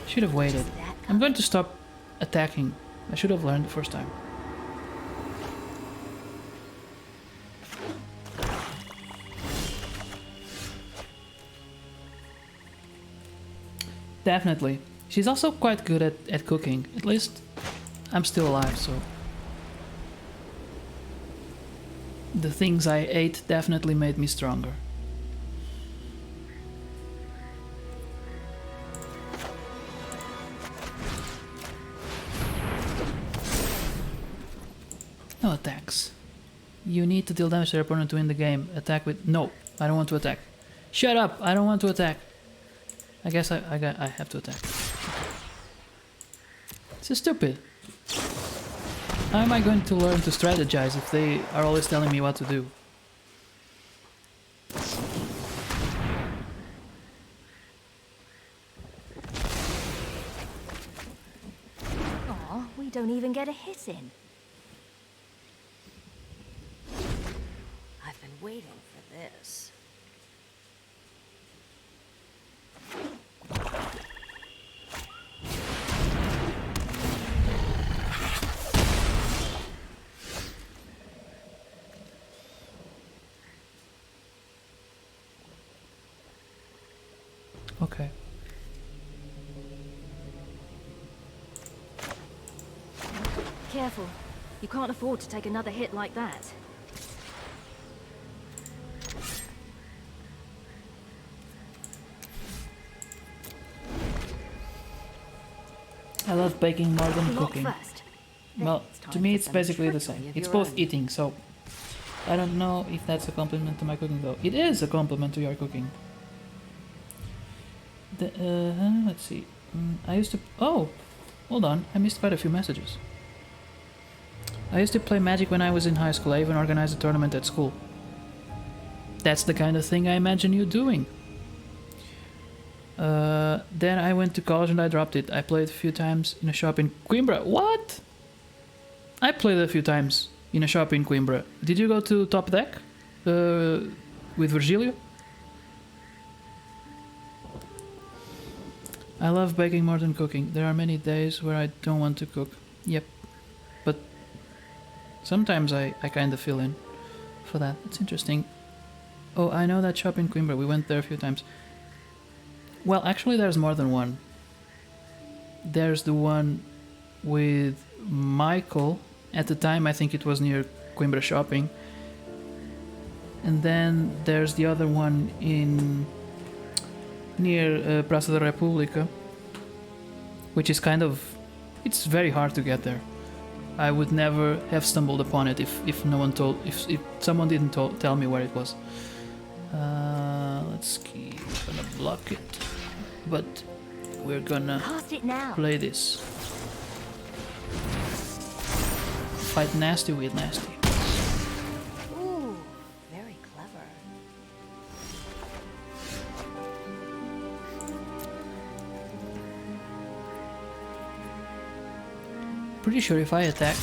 Should have waited. I'm going to stop attacking. I should have learned the first time. Definitely. She's also quite good at cooking. At least I'm still alive, so... The things I ate definitely made me stronger. You need to deal damage to your opponent to win the game. Attack with... No, I don't want to attack. Shut up! I don't want to attack. I guess I have to attack. This is stupid. How am I going to learn to strategize if they are always telling me what to do? Aw, we don't even get a hit in. I've been waiting for this. Okay. Careful. You can't afford to take another hit like that. I love baking more than Lock cooking. first. Then Well, it's time to me for it's some basically the trickery same. of It's your both own. eating, so... I don't know if that's a compliment to my cooking though. It is a compliment to your cooking. Let's see. I used to... Oh! Hold on, I missed quite a few messages. I used to play Magic when I was in high school. I even organized a tournament at school. That's the kind of thing I imagine you doing. Then I went to college and I dropped it. I played a few times in a shop in Coimbra. What? I played a few times in a shop in Coimbra. Did you go to Top Deck? With Virgilio? I love baking more than cooking. There are many days where I don't want to cook. Yep. But sometimes I kind of fill in for that. It's interesting. Oh, I know that shop in Coimbra. We went there a few times. Well, actually there's more than one. There's the one with Michael. At the time I think it was near Coimbra Shopping. And then there's the other one in... near Praça da República, which is kind of... it's very hard to get there. I would never have stumbled upon it if no one told... if someone didn't tell me where it was. Let's keep gonna block it, but we're gonna Cast it now. play this. Fight nasty with nasty. Ooh, very clever. Pretty sure if I attack...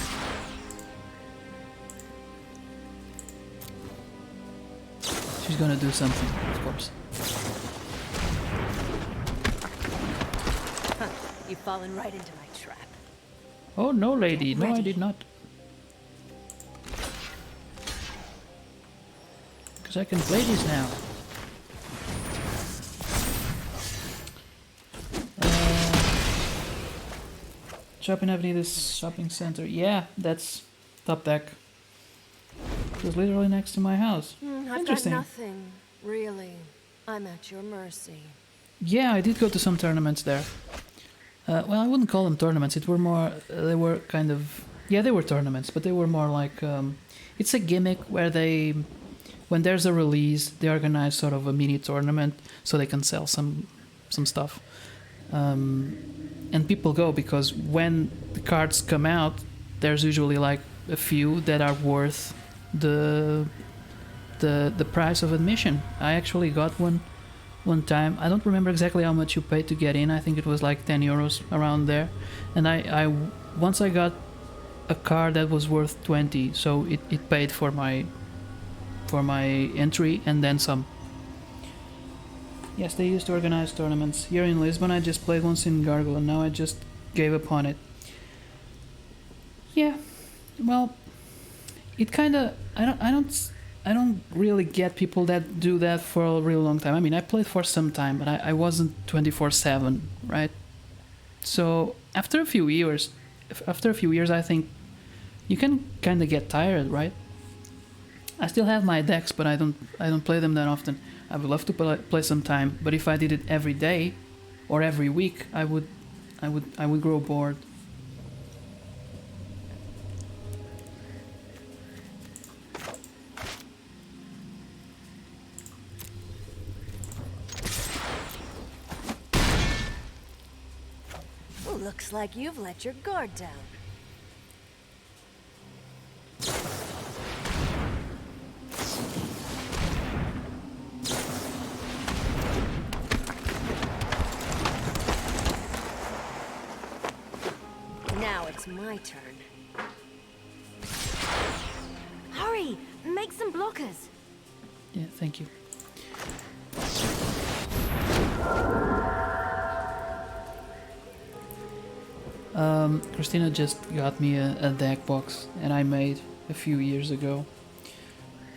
she's gonna do something, of course. You've fallen right into my trap. Oh no, lady. Get No, I ready. did not. Because I can play this now. Shopping Avenue, this shopping center. Yeah, that's Top Deck. It was literally next to my house. I've got Interesting. nothing, really. I'm at your mercy. Yeah, I did go to some tournaments there. Well, I wouldn't call them tournaments. It were more... they were kind of... yeah, they were tournaments, but they were more like... it's a gimmick where they... when there's a release, they organize sort of a mini tournament so they can sell some stuff. And people go because when the cards come out, there's usually like a few that are worth the price of admission. I actually got one time. I don't remember exactly how much you paid to get in. I think it was like 10 euros around there. And I once I got a card that was worth 20, so it paid for my entry and then some. Yes, they used to organize tournaments. Here in Lisbon I just played once in Gargle and now I just gave up on it. Yeah, well, it kinda... I don't really get people that do that for a real long time. I mean, I played for some time, but I wasn't 24/7, right? So after a few years, I think you can kind of get tired, right? I still have my decks, but I don't play them that often. I would love to play some time, but if I did it every day or every week, I would grow bored. Looks like you've let your guard down. Now it's my turn. Hurry! Make some blockers! Yeah, thank you. Christina just got me a deck box, and I made a few years ago.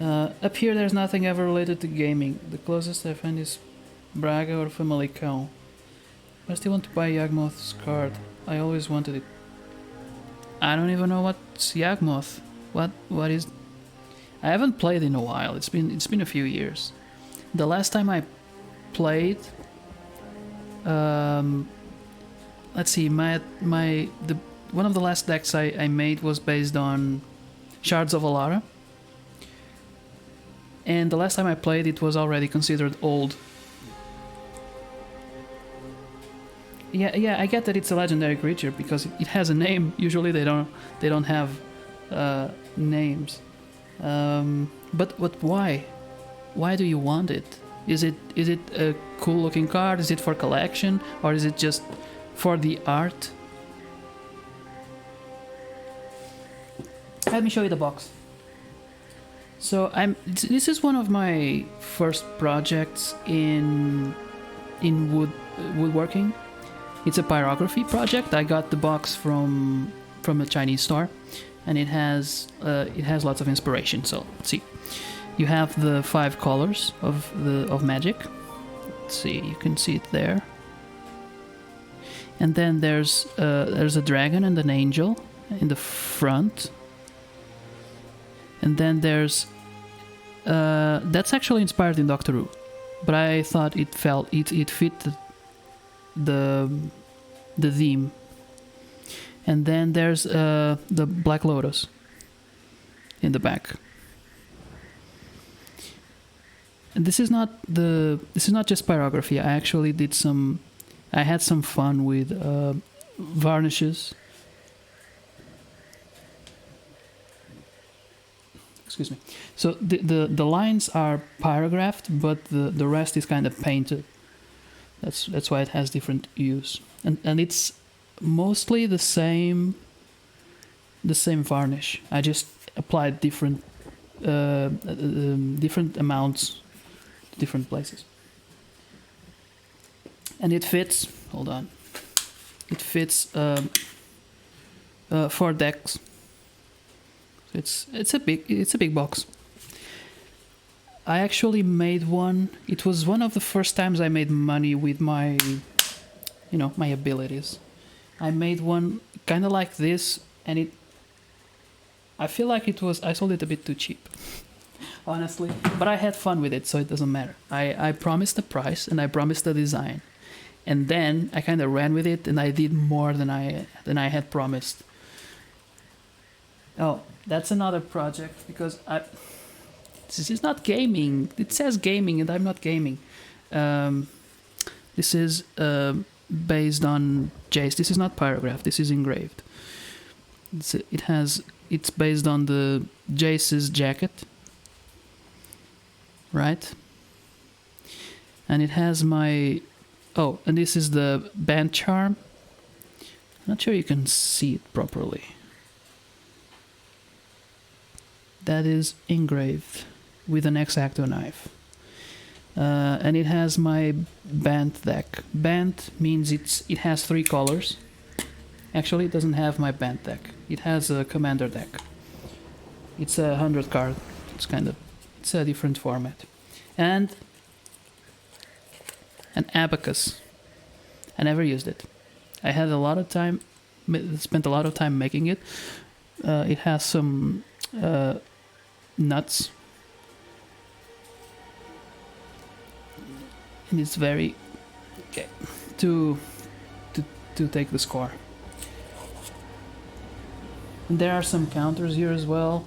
Up here there's nothing ever related to gaming. The closest I find is Braga or Famalicão. I still want to buy Yawgmoth's card. I always wanted it. I don't even know what's Yawgmoth. What is... I haven't played in a while. It's been a few years. The last time I played, let's see, one of the last decks I made was based on Shards of Alara, and the last time I played it was already considered old. Yeah, I get that it's a legendary creature because it has a name. Usually they don't have names. But why? Why do you want it? Is it a cool looking card? Is it for collection, or is it just for the art? Let me show you the box. So this is one of my first projects in woodworking. It's a pyrography project. I got the box from a Chinese store, and it has lots of inspiration. So let's see. You have the 5 colors of magic. Let's see, you can see it there. And then there's a dragon and an angel in the front. And then there's that's actually inspired in Doctor Who, but I thought it fit the theme. And then there's the Black Lotus in the back. And this is not just pyrography. I actually I had some fun with varnishes. Excuse me. So the lines are pyrographed, but the rest is kind of painted. That's why it has different hues, and it's mostly the same varnish. I just applied different amounts to different places, and it fits. Hold on, it fits 4 decks. It's a big box. I actually made one. It was one of the first times I made money with my abilities. I made one kind of like this, and I feel like I sold it a bit too cheap, honestly. But I had fun with it, so it doesn't matter. I promised the price and I promised the design, and then I kind of ran with it, and I did more than I had promised. Oh, that's another project, because this is not gaming. It says gaming, and I'm not gaming. This is based on Jace. This is not pyrographed. This is engraved. It's based on the Jace's jacket, right? And it has my... Oh, and this is the band charm. I'm not sure you can see it properly. That is engraved with an X-Acto knife. And it has my band deck. Band means it has 3 colors. Actually, it doesn't have my band deck. It has a commander deck. It's a 100 card. It's a different format. And an abacus. I never used it. I had spent a lot of time making it. It has some nuts, and it's very okay to take the score. And there are some counters here as well,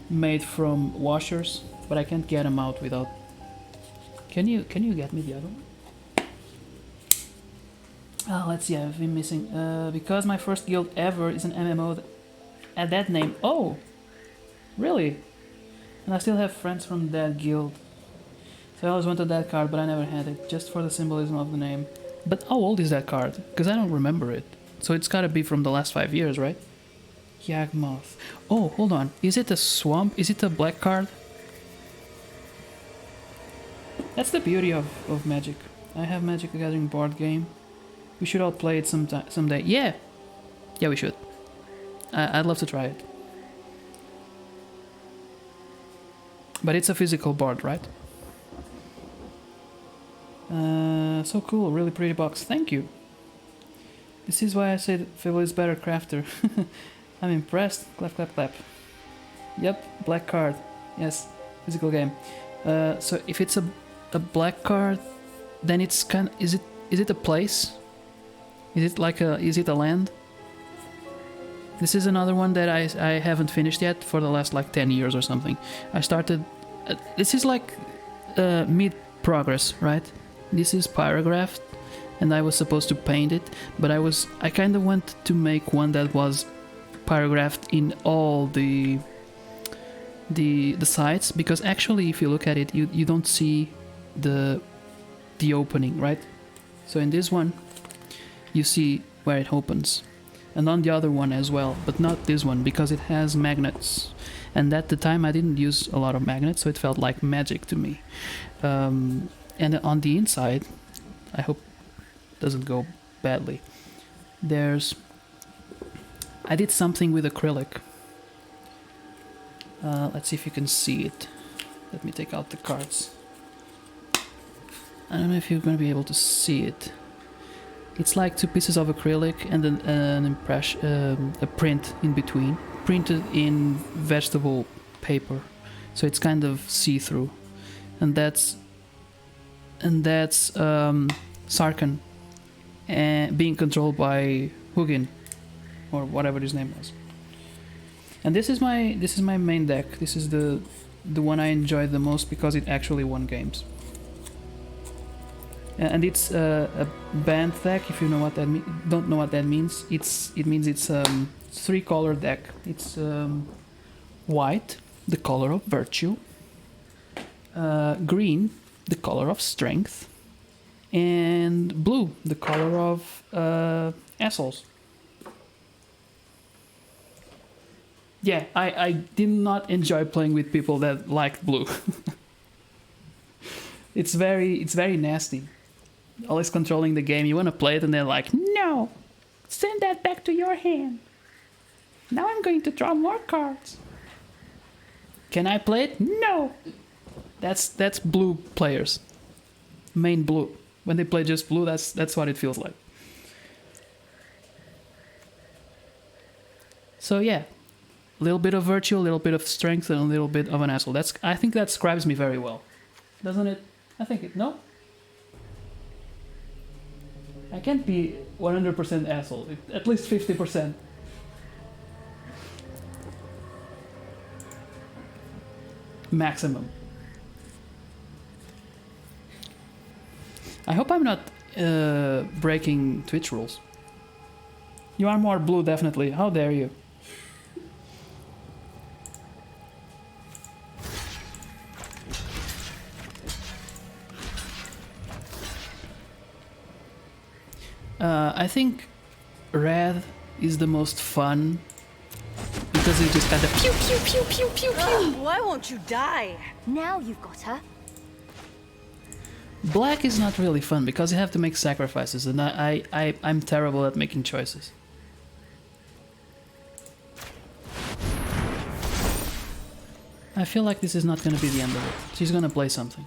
made from washers, but I can't get them out without... Can you get me the other one? Let's see, I've been missing. Because my first guild ever is an MMO at that name. Oh, really? And I still have friends from that guild. So I always wanted that card, but I never had it, just for the symbolism of the name. But how old is that card? Because I don't remember it. So it's gotta be from the last 5 years, right? Yagmoth. Oh, hold on. Is it a swamp? Is it a black card? That's the beauty of Magic. I have Magic the Gathering board game. We should all play it someday. Yeah! Yeah, we should. I'd love to try it. But it's a physical board, right? So cool, really pretty box. Thank you. This is why I said Fable is better crafter. I'm impressed. Clap, clap, clap. Yep, black card. Yes, physical game. So if it's a black card, then it's kind. Is it a place? Is it a land? This is another one that I haven't finished yet for the last like 10 years or something. I started. This is like mid progress, right? This is pyrographed, and I was supposed to paint it, but I kind of wanted to make one that was pyrographed in all the sides, because actually if you look at it, you don't see the opening, right? So in this one you see where it opens, and on the other one as well, but not this one because it has magnets, and at the time I didn't use a lot of magnets, so it felt like magic to me. And on the inside, I hope it doesn't go badly, I did something with acrylic. Let's see if you can see it. Let me take out the cards. I don't know if you're going to be able to see it. It's like 2 pieces of acrylic and an impression, a print in between, printed in vegetable paper, so it's kind of see-through, and that's Sarkhan, being controlled by Hugin, or whatever his name was. And this is my main deck. This is the one I enjoyed the most because it actually won games. And it's a band deck. If you know what that don't know what that means, it means it's 3-color deck. It's white, the color of virtue, green, the color of strength, and blue, the color of assholes. Yeah, I did not enjoy playing with people that liked blue. It's very nasty. Always controlling the game. You want to play it and they're like, no, send that back to your hand. Now I'm going to draw more cards. Can I play it? No. That's blue players. Main blue. When they play just blue, that's what it feels like. So yeah, a little bit of virtue, a little bit of strength, and a little bit of an asshole. I think that describes me very well, doesn't it? I think it. No. I can't be 100% asshole. At least 50%. Maximum. I hope I'm not breaking Twitch rules. You are more blue, definitely. How dare you? I think red is the most fun because it just kind of pew pew pew pew pew pew. Why won't you die? Now you've got her. Black is not really fun because you have to make sacrifices, and I'm terrible at making choices. I feel like this is not going to be the end of it. She's going to play something.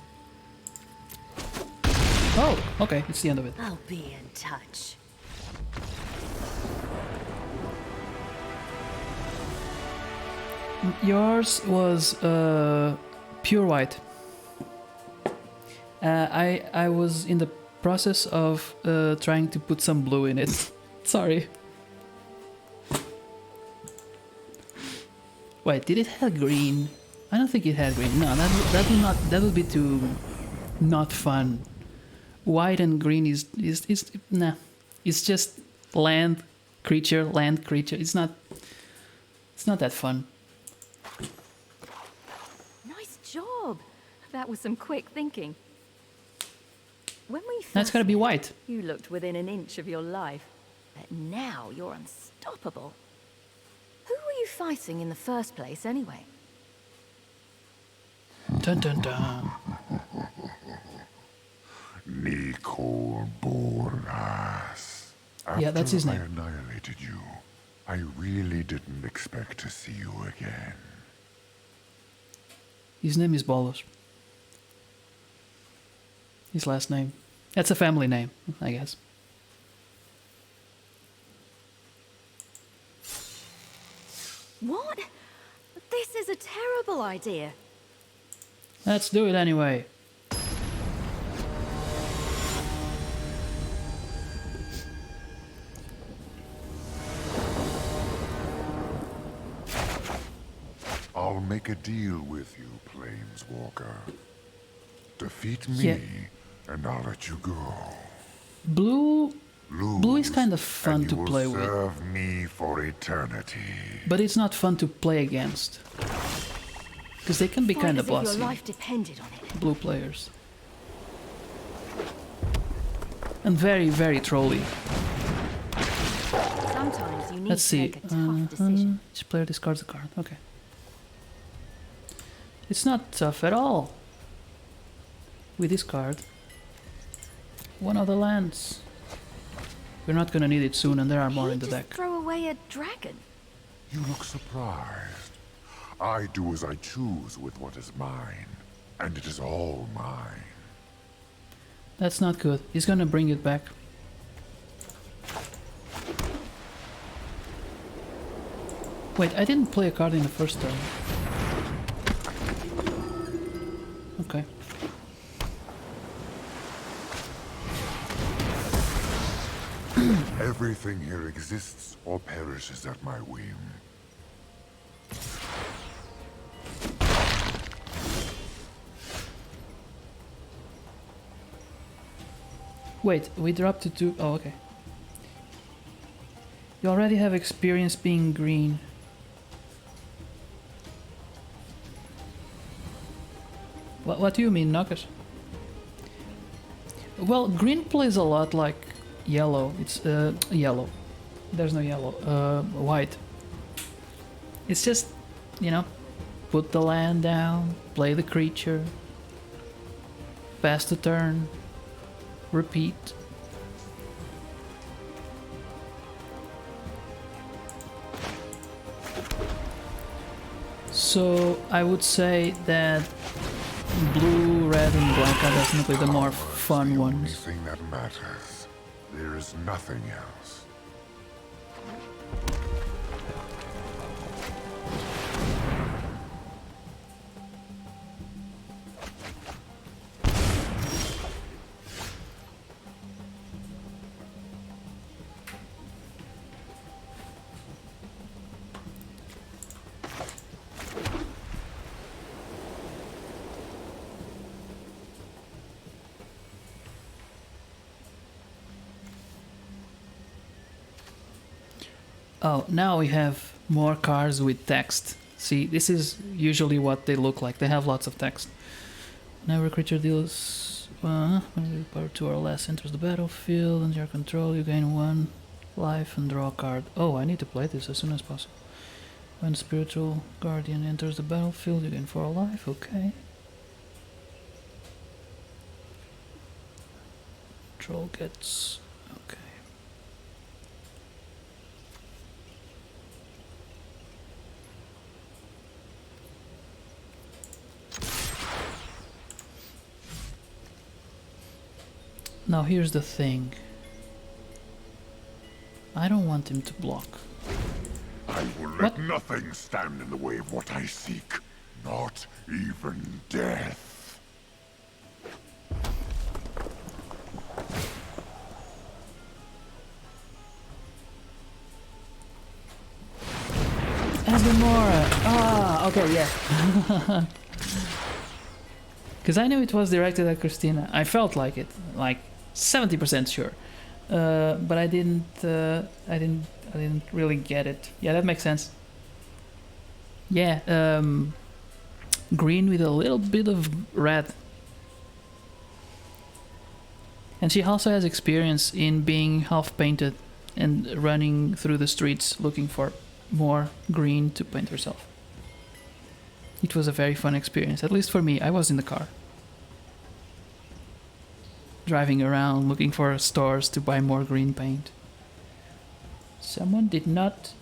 Oh, okay, it's the end of it. I'll be in touch. Yours was pure white. I was in the process of trying to put some blue in it. Sorry. Wait, did it have green? I don't think it had green. No, that would be too not fun. White and green is nah. It's just land creature, land creature. It's not that fun. Nice job. That was some quick thinking. When we first That's gotta be met, white. You looked within an inch of your life, but now you're unstoppable. Who were you fighting in the first place, anyway? Dun dun dun. Nicol Boras. Yeah, that's his After name. I annihilated you, I really didn't expect to see you again. His name is Bolos. His last name. That's a family name, I guess. What? This is a terrible idea. Let's do it anyway. I'll make a deal with you, Planeswalker. Defeat me, Yeah. and I'll let you go. Blue is Lose, kind of fun and to you will play with, serve me for eternity. but it's not fun to play against. Because they can be Fight kind as of if your bossy, life depended on it. blue players. And very, very trolly. Sometimes you need Let's to see. make a tough decision. Each player discards a card. Okay. It's not tough at all. We discard one of the lands. We're not gonna need it soon, and there are more He in the just deck. throw away a dragon. You look surprised. I do as I choose with what is mine, and it is all mine. That's not good. He's gonna bring it back. Wait, I didn't play a card in the first turn. Okay. Everything here exists or perishes at my whim. Wait, we dropped to 2. Oh, okay. You already have experience being green. What do you mean, Nugget? Well, green plays a lot like yellow. It's yellow. There's no yellow. White. It's just, you know, put the land down, play the creature, pass the turn, repeat. So I would say that blue, red, and black are definitely the more fun The only ones. thing that matters. There is nothing else. Oh, now we have more cards with text. See, this is usually what they look like. They have lots of text. Whenever a creature deals when power 2 or less enters the battlefield under your control, you gain 1 life and draw a card. Oh, I need to play this as soon as possible. When Spiritual Guardian enters the battlefield, you gain 4 life. Okay. Troll gets... okay. Now here's the thing. I don't want him to block. I will let nothing stand in the way of what I seek. Not even death. Abimora! Ah, okay, yeah. Because I knew it was directed at Christina. I felt like it, like 70% sure. but I didn't really get it. Yeah, that makes sense. Yeah, green with a little bit of red. And she also has experience in being half painted and running through the streets looking for more green to paint herself. It was a very fun experience, at least for me. I was in the car, driving around looking for stores to buy more green paint. Someone did not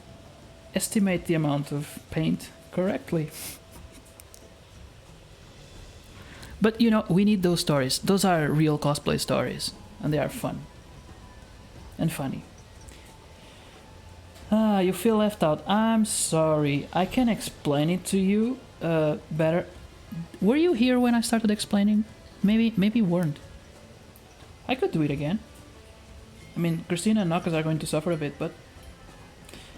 estimate the amount of paint correctly. But you know, we need those stories. Those are real cosplay stories, and they are fun and funny. Ah, you feel left out. I'm sorry. I can explain it to you better. Were you here when I started explaining? Maybe you weren't. I could do it again. I mean, Christina and Knuckles are going to suffer a bit, but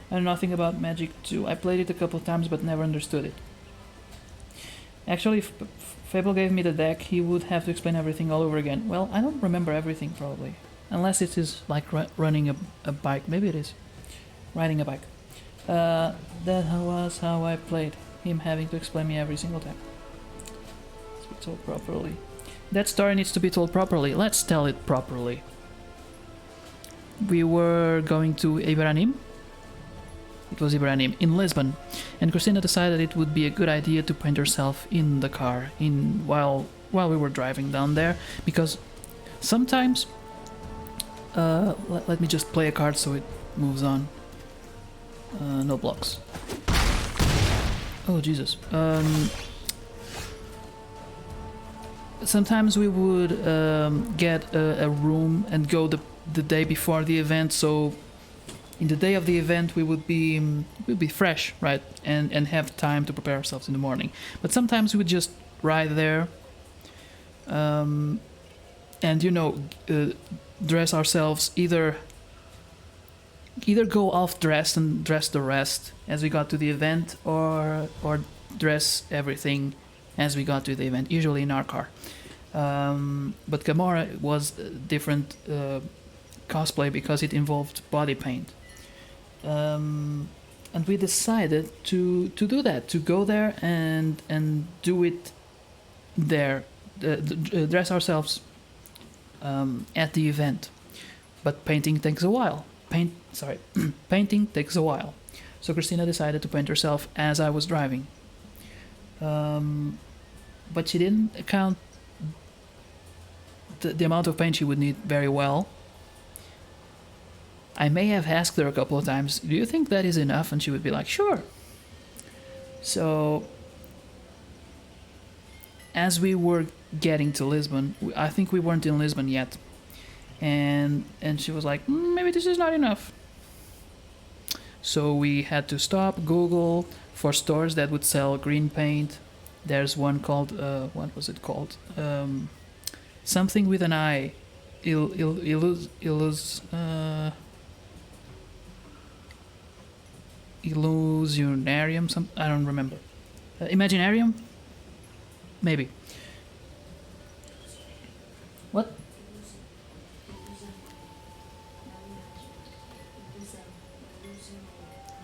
I know nothing about Magic 2. I played it a couple of times, but never understood it. Actually, if Fable gave me the deck, he would have to explain everything all over again. Well, I don't remember everything, probably. Unless it is like running a bike. Maybe it is. Riding a bike. That was how I played. Him having to explain me every single time. Let's be told properly. That story needs to be told properly. Let's tell it properly. We were going to Ibranim. It was Ibranim in Lisbon, and Christina decided it would be a good idea to paint herself in the car while we were driving down there, because sometimes let me just play a card so it moves on. No blocks. Oh Jesus. Sometimes we would get a room and go the day before the event, so in the day of the event we would be fresh, right, and have time to prepare ourselves in the morning. But sometimes we would just ride there, and you know, dress ourselves, either go off dressed and dress the rest as we got to the event, or dress everything as we got to the event, usually in our car. But Gamora was a different cosplay because it involved body paint. And we decided to do that, to go there and do it there, dress ourselves at the event. But painting takes a while. Painting takes a while. So Christina decided to paint herself as I was driving. But she didn't account the amount of paint she would need very well. I may have asked her a couple of times, do you think that is enough? And she would be like, sure. So, as we were getting to Lisbon, I think we weren't in Lisbon yet. And she was like, maybe this is not enough. So we had to stop, Google for stores that would sell green paint. There's one called, what was it called? Something with an I. Illusionarium, I don't remember. Imaginarium? Maybe. What?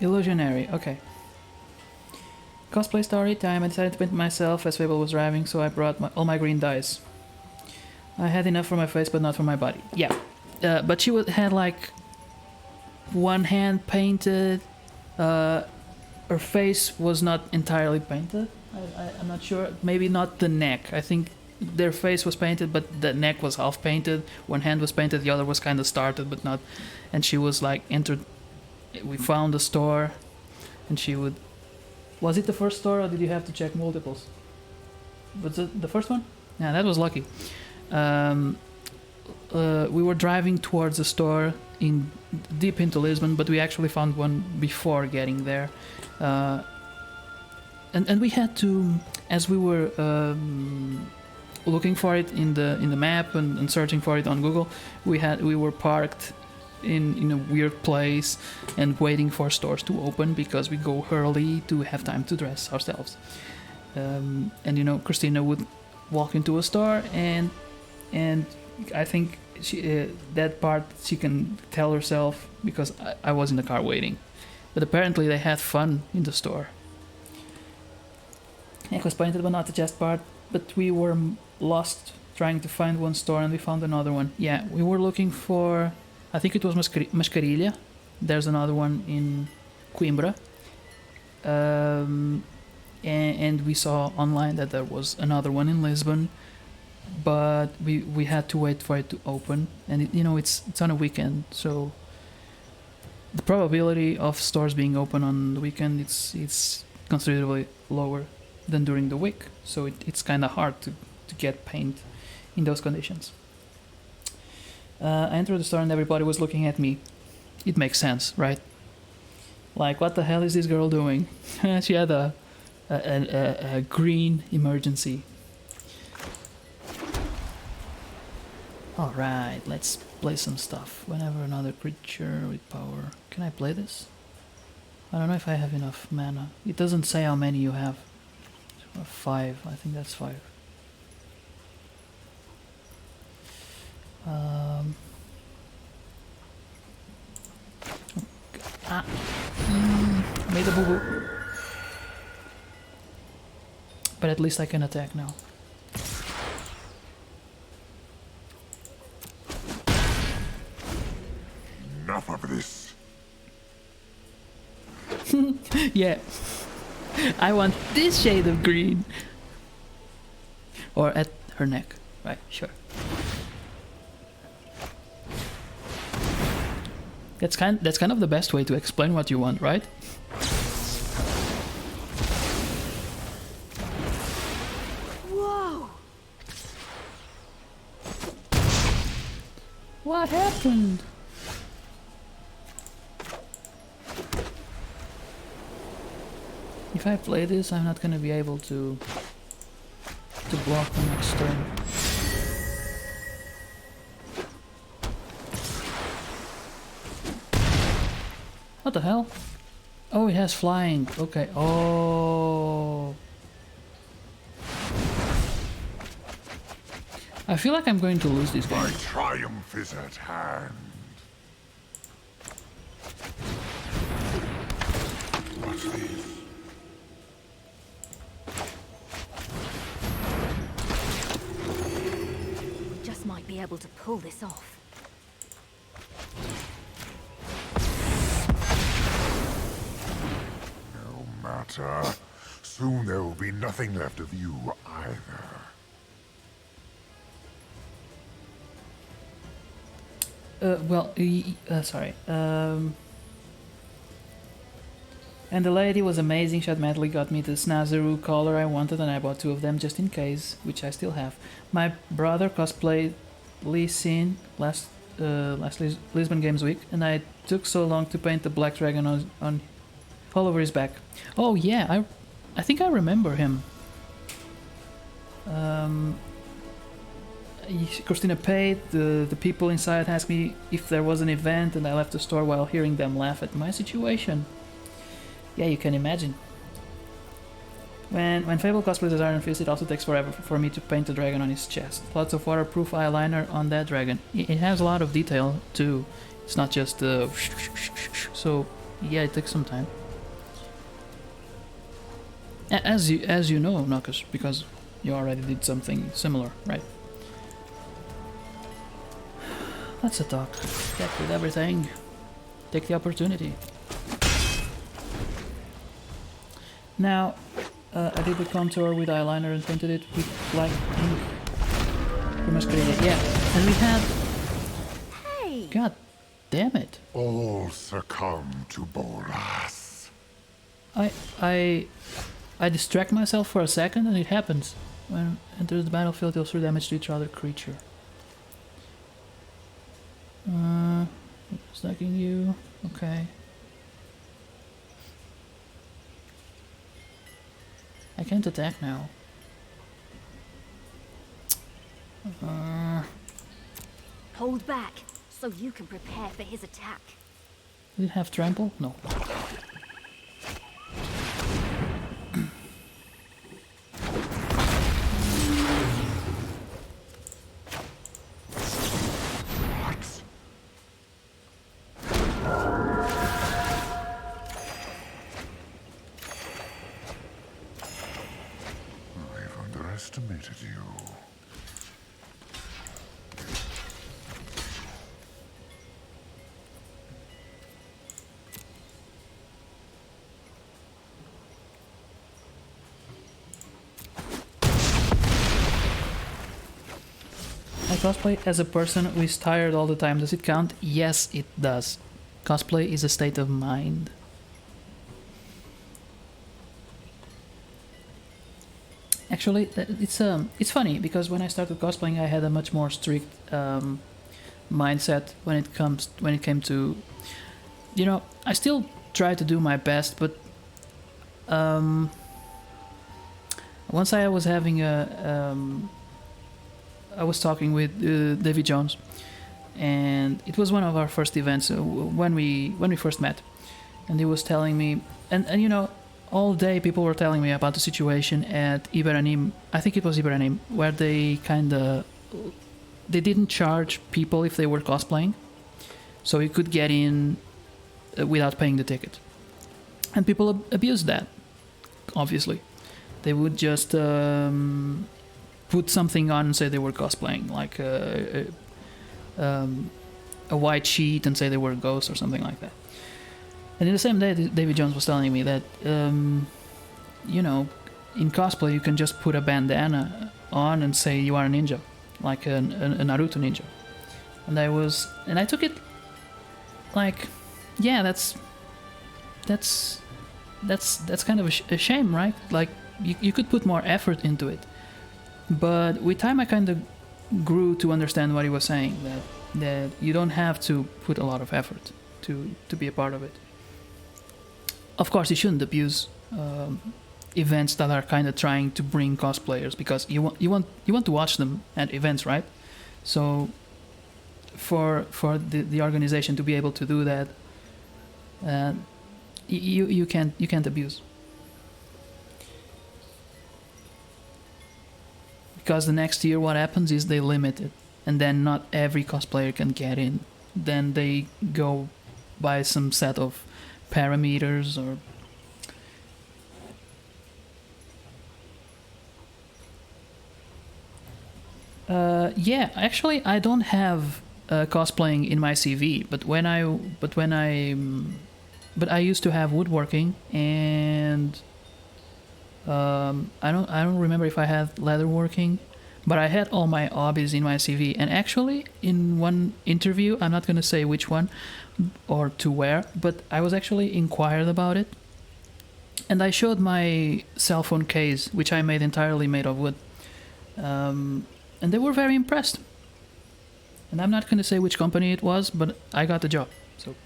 Illusionary, okay. Cosplay story time. I decided to paint myself as Fable was driving, so I brought all my green dyes. I had enough for my face, but not for my body. Yeah. But she had like one hand painted. Her face was not entirely painted. I'm not sure. Maybe not the neck. I think their face was painted, but the neck was half painted. One hand was painted, the other was kind of started, but not. And she was like entered. We found a store, and she would. Was it the first store, or did you have to check multiples? Was it the first one? Yeah, that was lucky. We were driving towards the store deep into Lisbon, but we actually found one before getting there, and we had to, as we were looking for it in the map and searching for it on Google, we were parked in a weird place and waiting for stores to open because we go early to have time to dress ourselves. And you know, Christina would walk into a store and I think that part she can tell herself because I was in the car waiting. But apparently they had fun in the store. It was pointed but not the chest part, but we were lost trying to find one store and we found another one. Yeah, we were looking for, I think it was Mascarilha. There's another one in Coimbra. And we saw online that there was another one in Lisbon, but we had to wait for it to open, and it's on a weekend, so the probability of stores being open on the weekend it's considerably lower than during the week, so it's kind of hard to get paint in those conditions. I entered the store and everybody was looking at me. It makes sense, right? Like, what the hell is this girl doing? She had a green emergency. Alright, let's play some stuff. Whenever another creature with power... Can I play this? I don't know if I have enough mana. It doesn't say how many you have. 5, I think that's 5. Made a boo-boo. But at least I can attack now. Enough of this. Yeah. I want this shade of green. Or at her neck. Right, sure. That's kind of the best way to explain what you want, right? Whoa! What happened? If I play this, I'm not gonna be able to block the next turn. What the hell? Oh, it has flying. Okay. Oh. I feel like I'm going to lose this game. My triumph is at hand. What's this? Just might be able to pull this off. No matter. Soon there will be nothing left of you either. Sorry. And the lady was amazing. She automatically got me the Snazaroo collar I wanted, and I bought 2 of them just in case, which I still have. My brother cosplayed Lee Sin last Lisbon Games Week, and I took so long to paint the black dragon on all over his back. Oh yeah, I think I remember him. Christina paid, the people inside asked me if there was an event, and I left the store while hearing them laugh at my situation. Yeah, you can imagine. When Fable cosplays as Iron Fist, it also takes forever for me to paint the dragon on his chest. Lots of waterproof eyeliner on that dragon. It has a lot of detail too. It's not just so yeah, it takes some time. As you know, Knuckles, because you already did something similar, right? Let's attack. Attack with everything. Take the opportunity. Now, I did the contour with eyeliner and painted it with black ink. We must create it. Yeah, and we had... Hey! God damn it. All succumb to Bolas. I distract myself for a second and it happens. When enters the battlefield, deals 3 damage to each other creature. Stacking you. Okay. I can't attack now. Hold back, so you can prepare for his attack. Did it have trample? No. I cosplay as a person who is tired all the time. Does it count? Yes, it does. Cosplay is a state of mind. Actually, it's funny because when I started cosplaying, I had a much more strict mindset when it came to, you know, I still try to do my best, but once I was having I was talking with Davy Jones, and it was one of our first events when we first met, and he was telling me, and you know, all day people were telling me about the situation at Iberanim. I think it was Iberanim, where they didn't charge people if they were cosplaying, so you could get in without paying the ticket, and people abused that. Obviously, they would just put something on and say they were cosplaying, like a white sheet, and say they were a ghost or something like that. And in the same day, David Jones was telling me that, you know, in cosplay you can just put a bandana on and say you are a ninja, like a Naruto ninja. And I took it like, yeah, that's kind of a shame, right? Like you could put more effort into it. But with time, I kind of grew to understand what he was saying, that you don't have to put a lot of effort to be a part of it. Of course, you shouldn't abuse events that are kind of trying to bring cosplayers, because you want to watch them at events, right? So for the organization to be able to do that, you can't abuse. Because the next year what happens is they limit it, and then not every cosplayer can get in. Then they go by some set of parameters or... yeah, actually I don't have cosplaying in my CV, but I used to have woodworking, and I don't remember if I had leatherworking, but I had all my hobbies in my CV. And actually, in one interview, I'm not gonna say which one or to where, but I was actually inquired about it, and I showed my cell phone case, which I made entirely made of wood, and they were very impressed. And I'm not gonna say which company it was, but I got the job. So.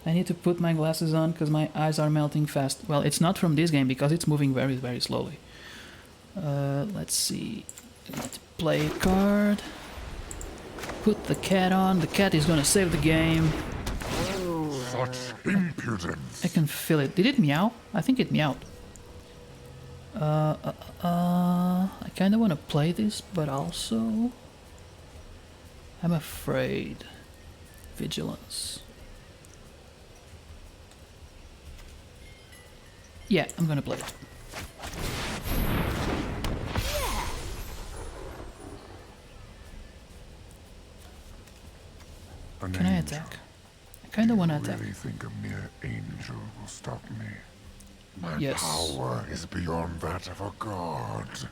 I need to put my glasses on because my eyes are melting fast. Well, it's not from this game because it's moving very, very slowly. Let's see. Let's play a card. Put the cat on. The cat is gonna save the game. Such impudence! I can feel it. Did it meow? I think it meowed. I kind of want to play this, but also I'm afraid. Vigilance. Yeah, I'm gonna play it. Can I attack? I kinda wanna attack. Really think a mere angel will stop me? My Yes. power is beyond that of a god.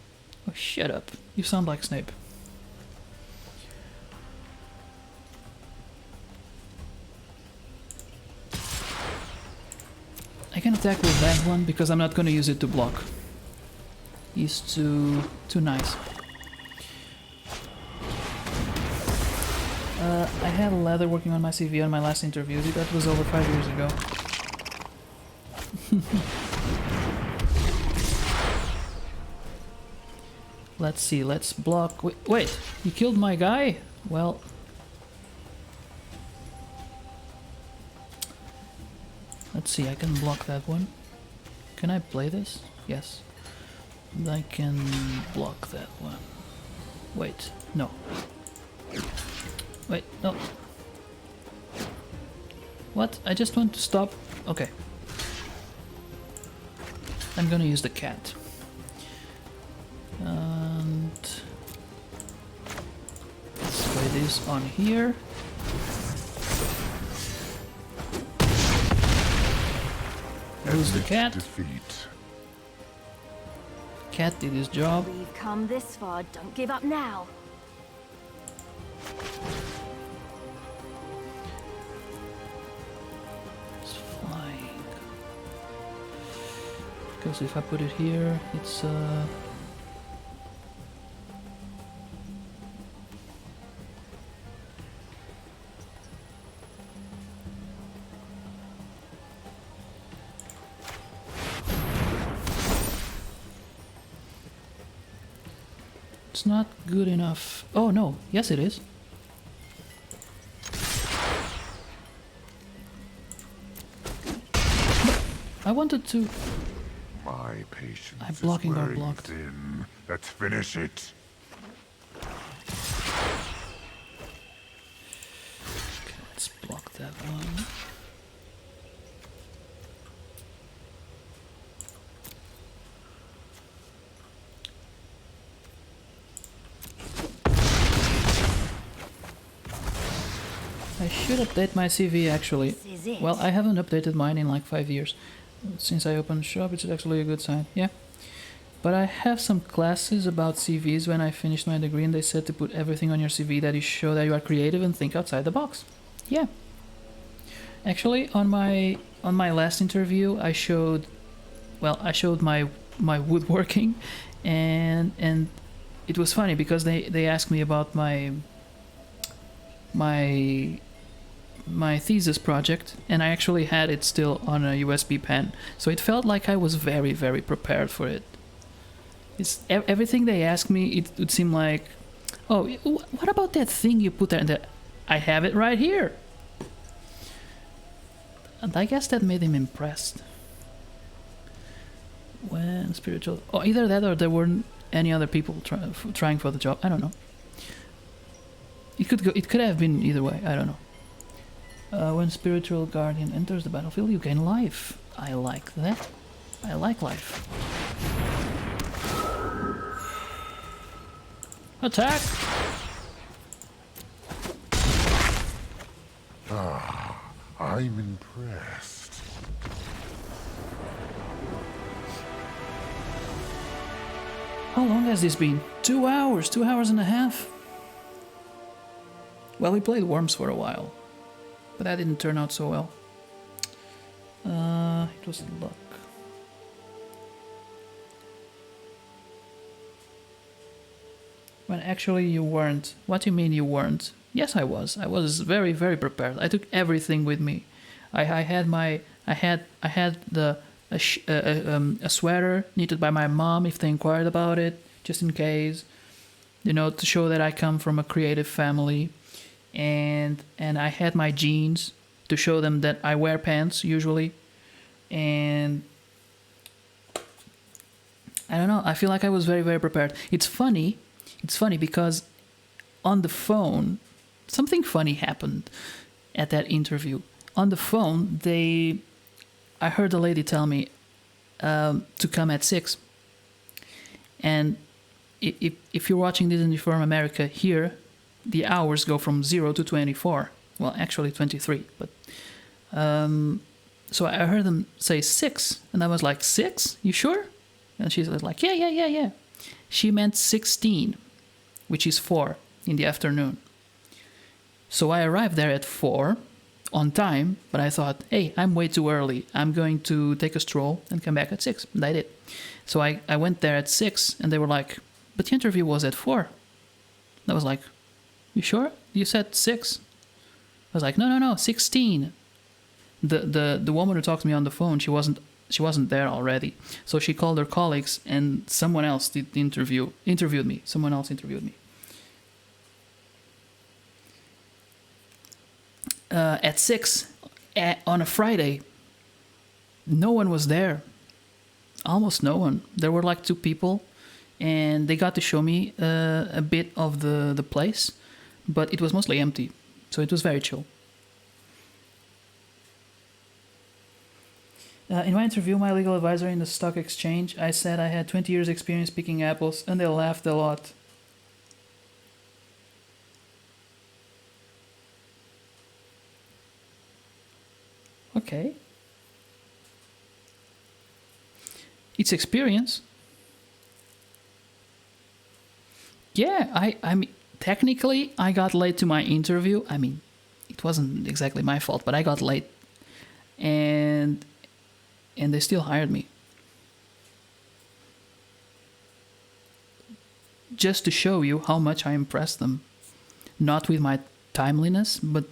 Oh, shut up. You sound like Snape. I can attack with that one because I'm not gonna use it to block. He's too nice. I had leather working on my CV on my last interview. That was over 5 years ago. Let's see, let's block... Wait, you killed my guy? Well... Let's see, I can block that one. Can I play this? Yes. And I can block that one. Wait, no. Wait, no. What? I just want to stop. Okay. I'm gonna use the cat. And let's play this on here. Lose the cat. Defeat. cat did his job. We've come this far. Don't give up now. It's flying. Because if I put it here, it's it's not good enough. Oh no, yes it is. I wanted to. My patience I'm blocking is our wearing block. thin. Let's finish it. Okay, let's block that one. I should update my CV actually. This is it. Well, I haven't updated mine in like 5 years. Since I opened shop, it's actually a good sign, yeah. But I have some classes about CVs when I finished my degree, and they said to put everything on your CV that you show that you are creative and think outside the box. Yeah. Actually, on my last interview, I showed my woodworking, and it was funny because they asked me about my thesis project, and I actually had it still on a USB pen, so it felt like I was very, very prepared for it. It's everything they asked me. It would seem like, oh, what about that thing you put there? And I have it right here. And I guess that made him impressed. When spiritual, oh, either that or there weren't any other people trying for the job. I don't know. It could have been either way. I don't know. When spiritual guardian enters the battlefield, you gain life. I like that. I like life. Attack! I'm impressed. How long has this been? 2 hours, 2 hours and a half. Well, we played Worms for a while, but that didn't turn out so well. It was luck. When actually you weren't. What do you mean you weren't? Yes, I was. I was very, very prepared. I took everything with me. I had a sweater knitted by my mom if they inquired about it, just in case, to show that I come from a creative family, and I had my jeans to show them that I wear pants usually, and I don't know. I feel like I was very, very prepared. It's funny because on the phone, something funny happened at that interview. On the phone, I heard the lady tell me to come at 6. And if you're watching this in from America, here, the hours go from 0 to 24. Well, actually 23. But so I heard them say 6, and I was like, 6? You sure? And she's like, yeah. She meant 16, which is 4 in the afternoon. So I arrived there at 4 on time, but I thought, hey, I'm way too early. I'm going to take a stroll and come back at 6. And I did. So I went there at 6, and they were like, but the interview was at 4. And I was like, you sure? You said 6? I was like, no, 16. The woman who talked to me on the phone, she wasn't there already. So she called her colleagues, and someone else did the interviewed me. Someone else interviewed me. At 6 on a Friday, no one was there. Almost no one. There were like 2 people, and they got to show me a bit of the place, but it was mostly empty, so it was very chill. In my interview, my legal advisor in the stock exchange, I said I had 20 years experience picking apples, and they laughed a lot. Okay. It's experience. Yeah, I mean, technically, I got late to my interview. I mean, it wasn't exactly my fault, but I got late, and they still hired me. Just to show you how much I impressed them, not with my timeliness, but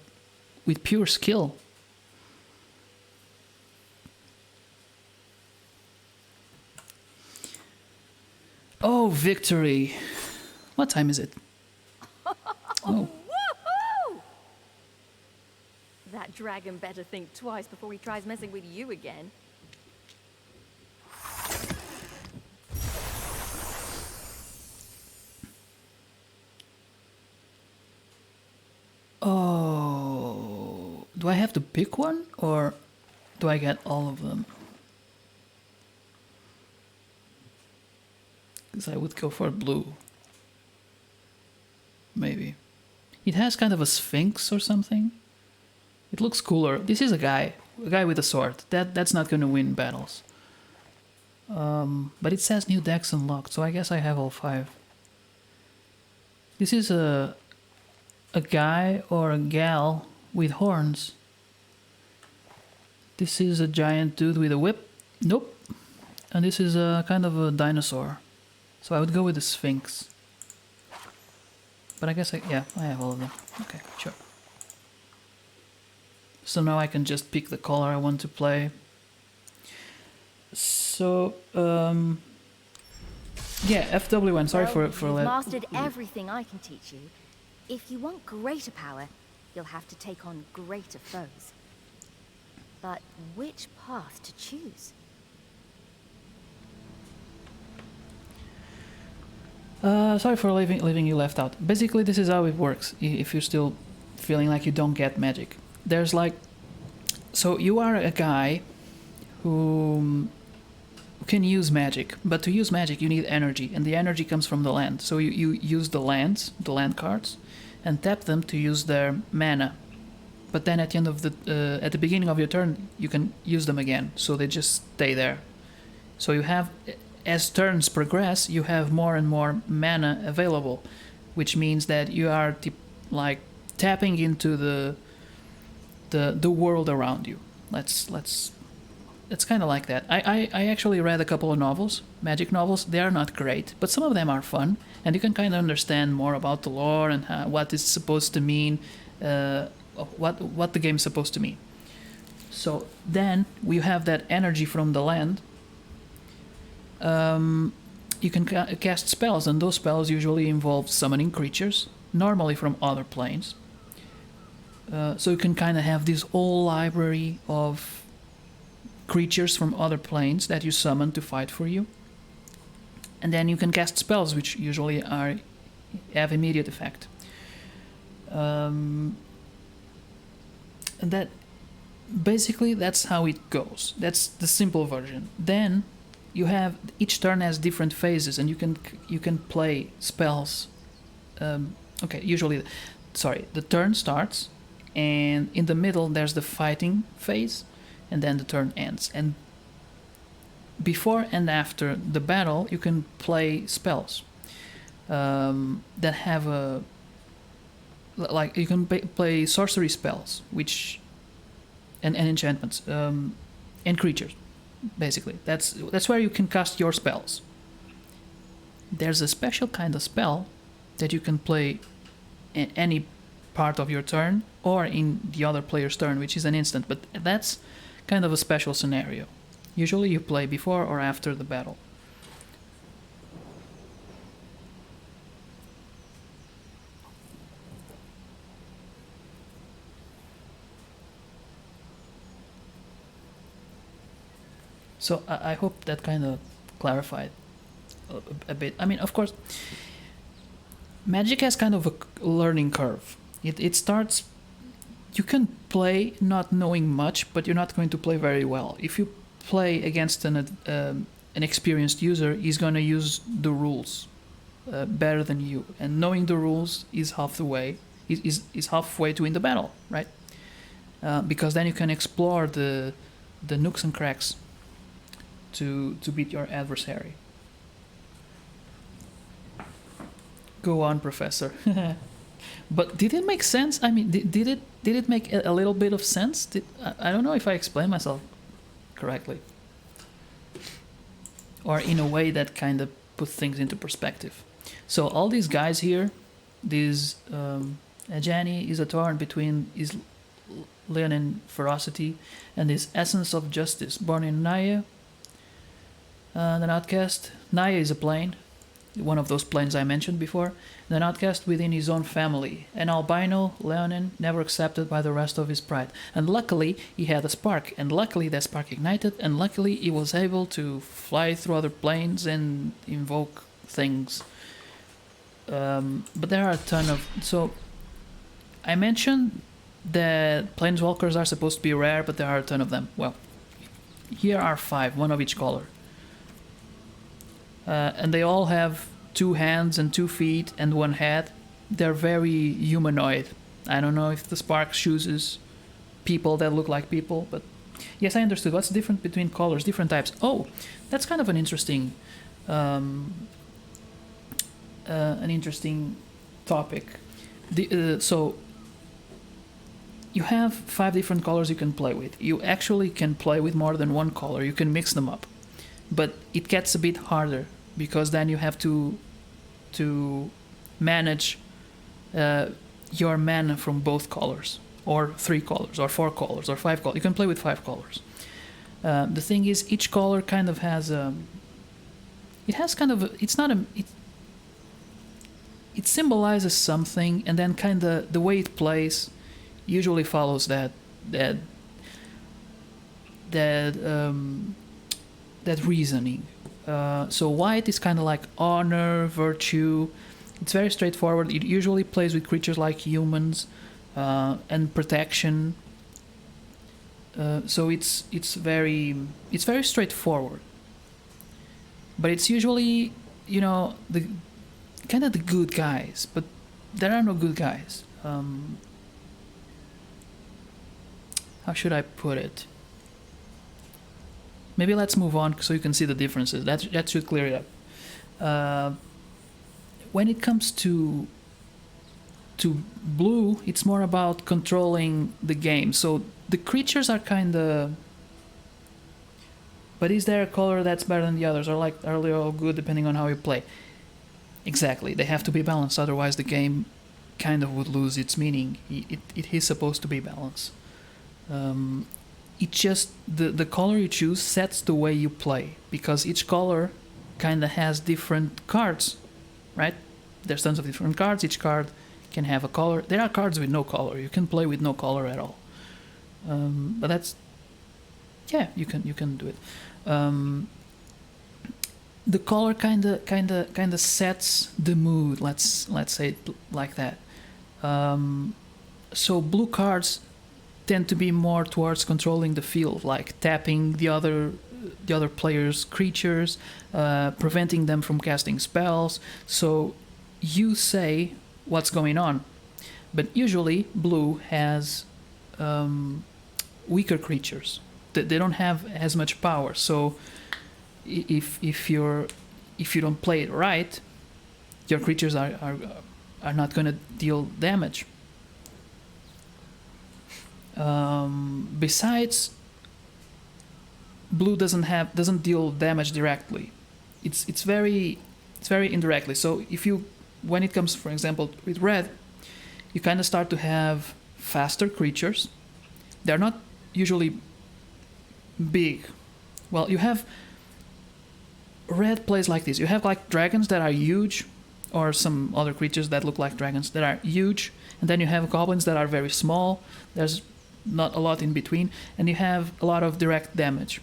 with pure skill. Oh, victory! What time is it? Oh. Woohoo! That dragon better think twice before he tries messing with you again. Oh, do I have to pick one or do I get all of them? Because I would go for blue. Maybe. It has kind of a sphinx or something. It looks cooler. This is a guy with a sword. That's not going to win battles. But it says new decks unlocked, so I guess I have all 5. This is a guy or a gal with horns. This is a giant dude with a whip. Nope. And this is a kind of a dinosaur. So I would go with the Sphinx. But I guess I have all of them. Okay, sure. So now I can just pick the color I want to play. So, yeah, FW1, sorry for You've mastered everything I can teach you. If you want greater power, you'll have to take on greater foes. But which path to choose? Sorry for leaving you left out. Basically, this is how it works. If you're still feeling like you don't get magic, there's like, so you are a guy who can use magic, but to use magic you need energy, and the energy comes from the land. So you use the land cards, and tap them to use their mana. But then at the end of the at the beginning of your turn, you can use them again. So they just stay there. So you have, as turns progress, you have more and more mana available, which means that you are like tapping into the world around you. It's kind of like that. I actually read a couple of novels, magic novels. They are not great, but some of them are fun, and you can kind of understand more about the lore and what it's supposed to mean, what the game's supposed to mean. So then we have that energy from the land. You can cast spells, and those spells usually involve summoning creatures, normally from other planes. So you can kind of have this whole library of creatures from other planes that you summon to fight for you. And then you can cast spells, which usually have immediate effect. And that basically that's how it goes. That's the simple version. Then you have, each turn has different phases, and you can play spells. The turn starts, and in the middle there's the fighting phase, and then the turn ends. And before and after the battle, you can play spells that have a, like you can play sorcery spells, which and enchantments and creatures. Basically, that's where you can cast your spells. There's a special kind of spell that you can play in any part of your turn or in the other player's turn, which is an instant, but that's kind of a special scenario. Usually you play before or after the battle. So I hope that kind of clarified a bit. I mean, of course, Magic has kind of a learning curve. It starts, you can play not knowing much, but you're not going to play very well. If you play against an experienced user, he's going to use the rules better than you, and knowing the rules is half the way. Is halfway to win the battle, right? Because then you can explore the nooks and cracks to beat your adversary. Go on, Professor. But did it make sense? I mean, did it make a little bit of sense? I don't know if I explained myself correctly, or in a way that kind of put things into perspective. So all these guys here, these Ajani is a torn between his leonine ferocity and this essence of justice, born in Naya, an outcast. Naya is a plane, one of those planes I mentioned before, an outcast within his own family, an albino leonine never accepted by the rest of his pride. And luckily he had a spark, and luckily that spark ignited, and luckily he was able to fly through other planes and invoke things. But there are a ton of... So I mentioned that planeswalkers are supposed to be rare, but there are a ton of them. Well, here are 5, one of each color. And they all have 2 hands and 2 feet and 1 head. They're very humanoid. I don't know if the Spark chooses people that look like people, but yes, I understood. What's the difference between colors, different types? Oh, that's kind of an interesting topic. So you have 5 different colors you can play with. You actually can play with more than one color. You can mix them up, but it gets a bit harder because then you have to manage your mana from both colors, or 3 colors, or 4 colors, or 5 colors. You can play with 5 colors. The thing is, each color kind of has a... It has kind of... It's not a... It symbolizes something, and then kind of the way it plays usually follows that reasoning. So white is kind of like honor, virtue. It's very straightforward. It usually plays with creatures like humans and protection. So it's very straightforward. But it's usually, you know, the kind of the good guys. But there are no good guys. How should I put it? Maybe let's move on so you can see the differences. That should clear it up. When it comes to blue, it's more about controlling the game. So the creatures are kind of... But is there a color that's better than the others? Or are they all good depending on how you play? Exactly. They have to be balanced. Otherwise the game kind of would lose its meaning. It is supposed to be balanced. It just... The color you choose sets the way you play. Because each color kind of has different cards, right? There's tons of different cards. Each card can have a color. There are cards with no color. You can play with no color at all. But that's... Yeah, you can do it. The color kind of sets the mood. Let's say it like that. So blue cards tend to be more towards controlling the field, like tapping the other player's creatures, preventing them from casting spells. So you say what's going on, but usually blue has weaker creatures. They don't have as much power. So if you don't play it right, your creatures are not going to deal damage. Besides, blue doesn't deal damage directly. It's very indirectly. So when it comes, for example, with red, you kind of start to have faster creatures. They're not usually big. Well, you have... Red plays like this. You have like dragons that are huge, or some other creatures that look like dragons that are huge, and then you have goblins that are very small. There's not a lot in between, and you have a lot of direct damage.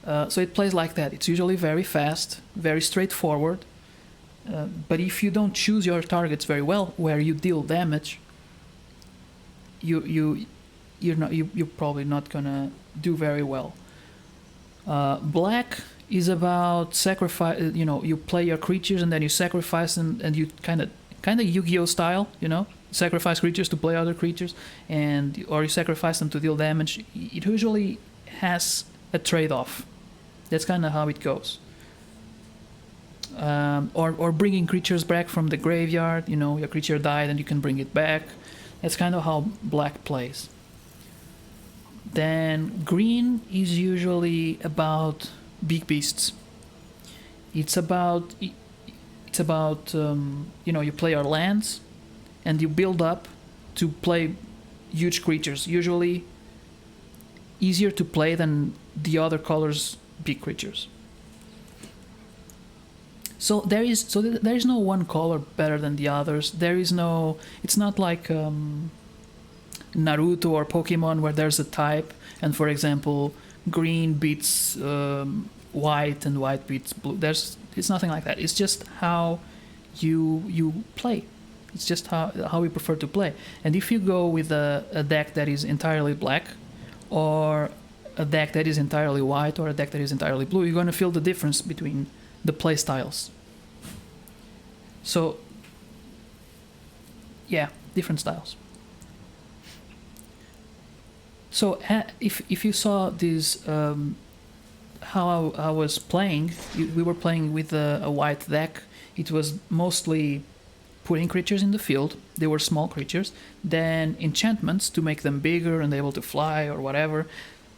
So it plays like that. It's usually very fast, very straightforward. But if you don't choose your targets very well, where you deal damage, you're probably not gonna do very well. Black is about sacrifice. You play your creatures and then you sacrifice them, and you kind of Yu-Gi-Oh style. Sacrifice creatures to play other creatures, or you sacrifice them to deal damage. It usually has a trade-off. That's kind of how it goes. or bringing creatures back from the graveyard. You know, your creature died and you can bring it back. That's kind of how black plays. Then green is usually about big beasts. It's about you know, you play your lands and you build up to play huge creatures. Usually easier to play than the other colors' big creatures. So there is no one color better than the others. There is no. It's not like Naruto or Pokemon where there's a type, and for example, green beats white and white beats blue. It's nothing like that. It's just how you play. It's just how we prefer to play. And if you go with a deck that is entirely black, or a deck that is entirely white, or a deck that is entirely blue, you're going to feel the difference between the play styles. So, yeah, different styles. So if you saw this, how I was playing, we were playing with a white deck. It was mostly putting creatures in the field. They were small creatures. Then enchantments to make them bigger and able to fly or whatever.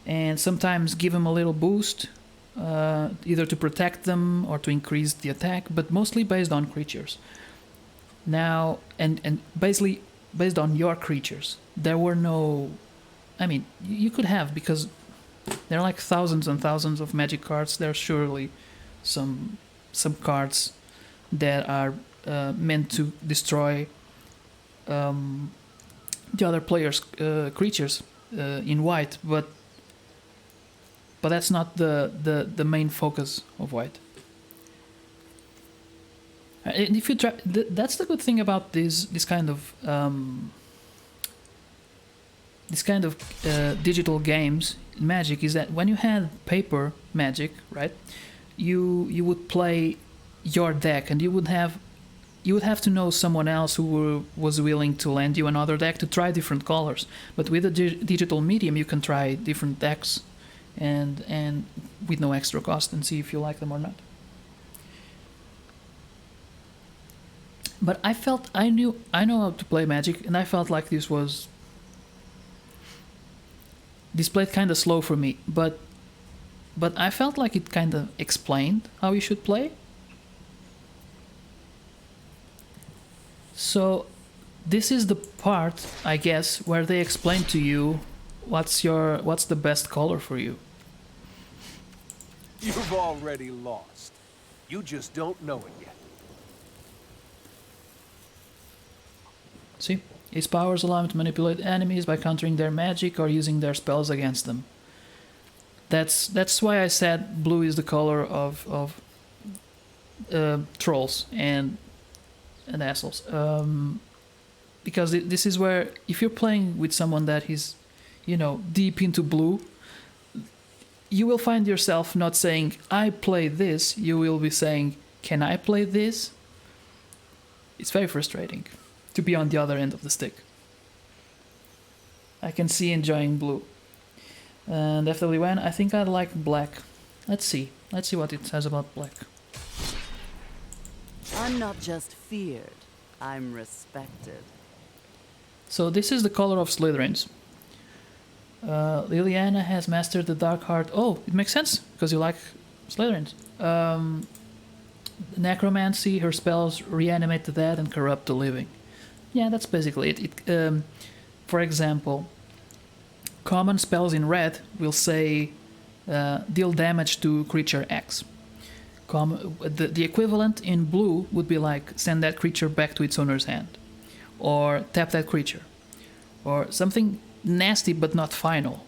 And sometimes give them a little boost, either to protect them or to increase the attack, but mostly based on creatures. Now, and basically based on your creatures. There were no... I mean, you could have, because there are like thousands and thousands of magic cards. There are surely some cards that are meant to destroy the other players' creatures in white, but that's not the main focus of white. And if you try, that's the good thing about this kind of digital games in Magic, is that when you had paper Magic, right, you would play your deck, and you would have to know someone else who was willing to lend you another deck to try different colors. But with a digital medium, you can try different decks, and with no extra cost, and see if you like them or not. But I know how to play Magic, and I felt like this played kind of slow for me, but I felt like it kind of explained how you should play. So this is the part, I guess, where they explain to you what's the best color for you. You've already lost. You just don't know it yet. See? His powers allow him to manipulate enemies by countering their magic or using their spells against them. That's why I said blue is the color of trolls and assholes. Because this is where, if you're playing with someone that is, deep into blue, you will find yourself not saying, I play this. You will be saying, can I play this? It's very frustrating to be on the other end of the stick. I can see enjoying blue. And FW1, I think I like black. Let's see what it says about black. I'm not just feared, I'm respected. So this is the color of Slytherins. Liliana has mastered the Dark Heart. Oh, it makes sense, because you like Slytherins. Necromancy, her spells reanimate the dead and corrupt the living. Yeah, that's basically it. For example, common spells in red will say deal damage to creature X. The equivalent in blue would be like send that creature back to its owner's hand, or tap that creature, or something nasty but not final.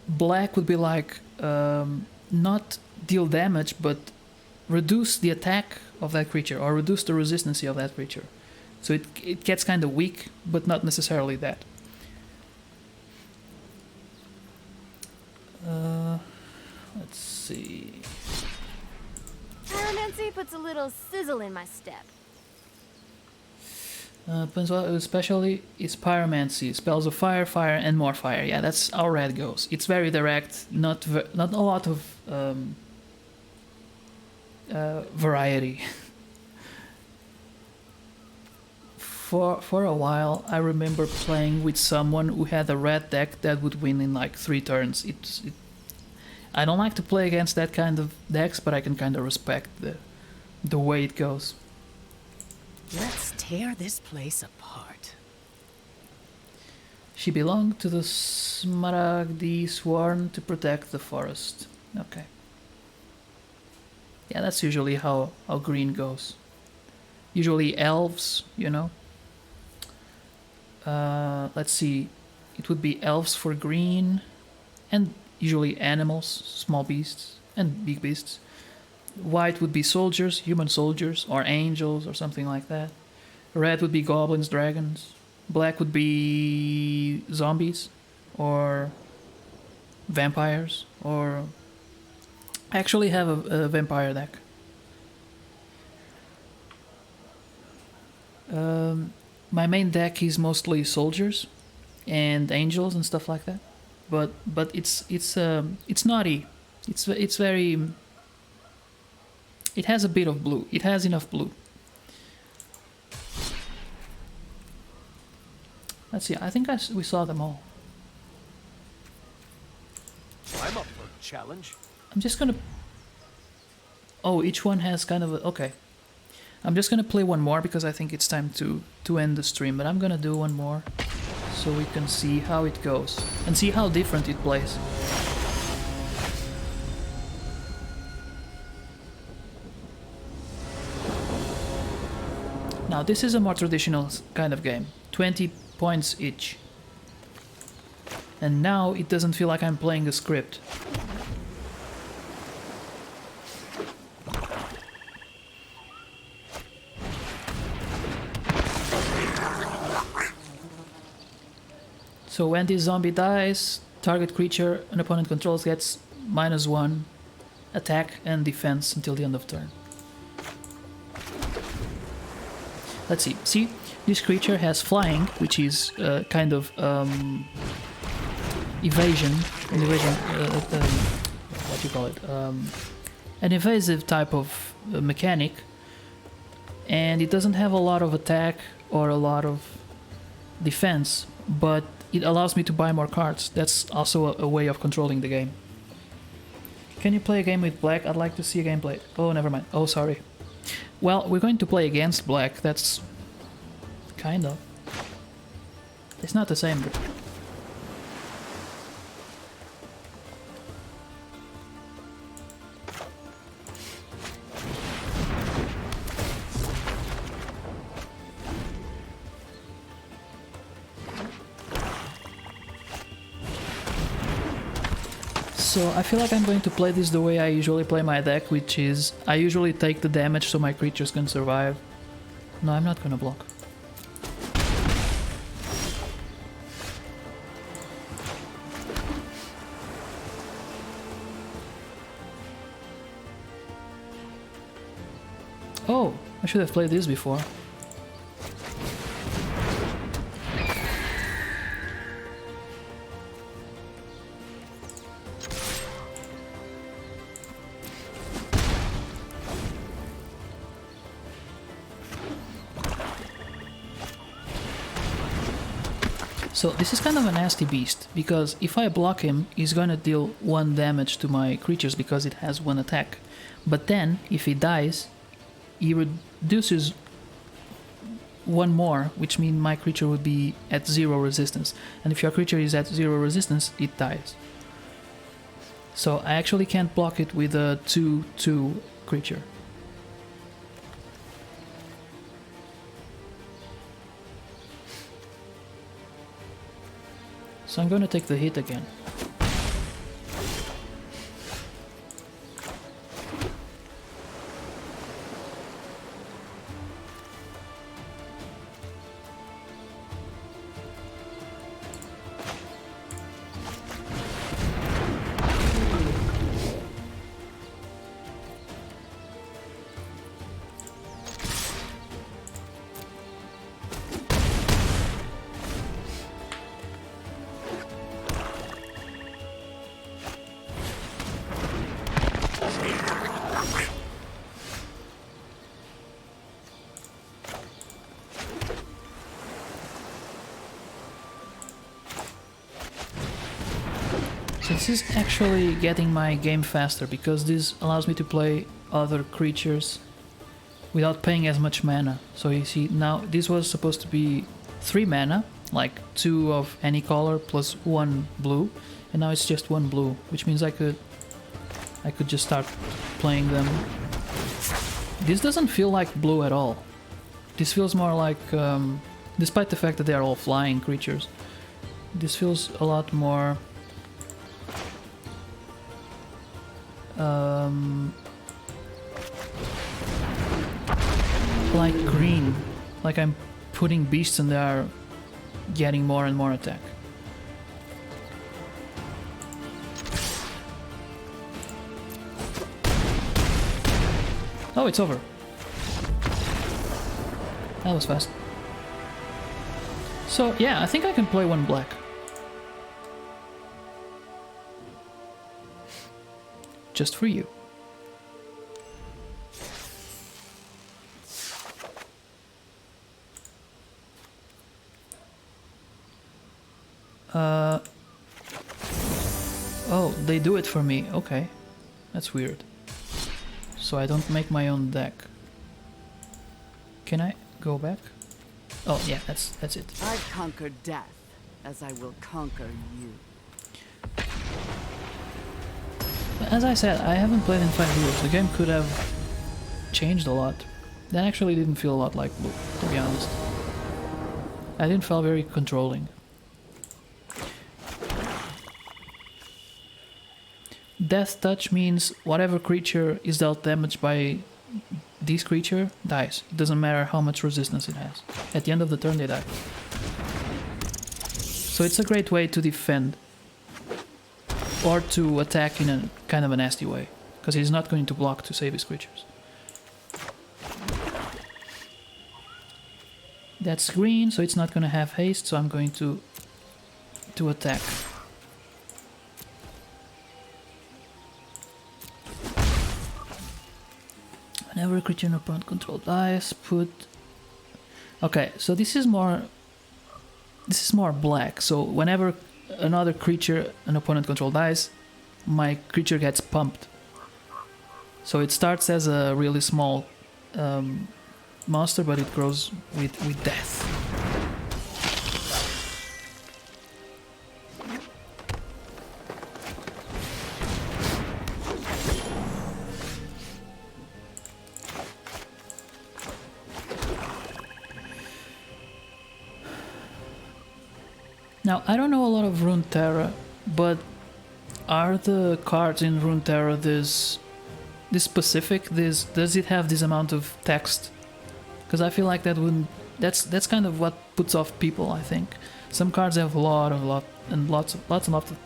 Black would be like not deal damage but reduce the attack of that creature, or reduce the resistance of that creature. So it gets kind of weak, but not necessarily that. Let's see. Pyromancy puts a little sizzle in my step. Especially is pyromancy, spells of fire, and more fire. Yeah, that's how red goes. It's very direct, not a lot of variety. For a while, I remember playing with someone who had a red deck that would win in like 3 turns. I don't like to play against that kind of decks, but I can kind of respect the way it goes. Let's tear this place apart. She belonged to the Smaragdi Sworn to protect the forest. Okay. Yeah, that's usually how green goes. Usually elves, you know. Let's see. It would be elves for green, and usually animals, small beasts, and big beasts. White would be soldiers, human soldiers, or angels, or something like that. Red would be goblins, dragons. Black would be zombies, or vampires, or... I actually have a vampire deck. My main deck is mostly soldiers and angels and stuff like that, but it's naughty. It's very. It has a bit of blue. It has enough blue. Let's see. I think we saw them all. I'm up for a challenge. I'm just gonna. Oh, each one has kind of a... Okay. I'm just gonna play one more because I think it's time to end the stream, but I'm gonna do one more so we can see how it goes and see how different it plays. Now this is a more traditional kind of game, 20 points each. And now it doesn't feel like I'm playing a script. So when this zombie dies, target creature an opponent controls gets -1 attack and defense until the end of turn. Let's see. See, this creature has flying, which is kind of evasion. What do you call it? An evasive type of mechanic, and it doesn't have a lot of attack or a lot of defense, but it allows me to buy more cards. That's also a way of controlling the game. Can you play a game with black? I'd like to see a gameplay. Oh, never mind. Oh, sorry. Well, we're going to play against black. That's kind of... It's not the same, but... So I feel like I'm going to play this the way I usually play my deck, which is I usually take the damage so my creatures can survive. No, I'm not gonna block. Oh, I should have played this before. So this is kind of a nasty beast, because if I block him, he's gonna deal 1 damage to my creatures because it has 1 attack. But then, if he dies, he reduces 1 more, which means my creature would be at 0 resistance. And if your creature is at 0 resistance, it dies. So I actually can't block it with a 2/2 creature. So I'm going to take the hit again. This is actually getting my game faster because this allows me to play other creatures without paying as much mana. So you see now this was supposed to be 3 mana, like 2 of any color plus 1 blue, and now it's just 1 blue, which means I could just start playing them. This doesn't feel like blue at all. This feels more like, despite the fact that they are all flying creatures, this feels a lot more like green, like I'm putting beasts and they are getting more and more attack. Oh, it's over. That was fast. So yeah, I think I can play 1 black. Just for you. Oh, they do it for me. Okay. That's weird. So I don't make my own deck. Can I go back? Oh yeah, that's it. I've conquered death, as I will conquer you. As I said, I haven't played in 5 years. The game could have changed a lot. That actually didn't feel a lot like blue, to be honest. I didn't feel very controlling. Death touch means whatever creature is dealt damage by this creature dies. It doesn't matter how much resistance it has. At the end of the turn they die. So it's a great way to defend. Or to attack in a kind of a nasty way. Because he's not going to block to save his creatures. That's green, so it's not going to have haste, so I'm going to attack. Whenever a creature in opponent control dies, put... Okay, so this is more black. So whenever another creature an opponent control dies, my creature gets pumped. So it starts as a really small monster, but it grows with death. Now, I don't know a lot of Runeterra, but are the cards in Runeterra this specific? Does it have this amount of text? Because I feel like that wouldn't. That's kind of what puts off people. I think some cards have lots of.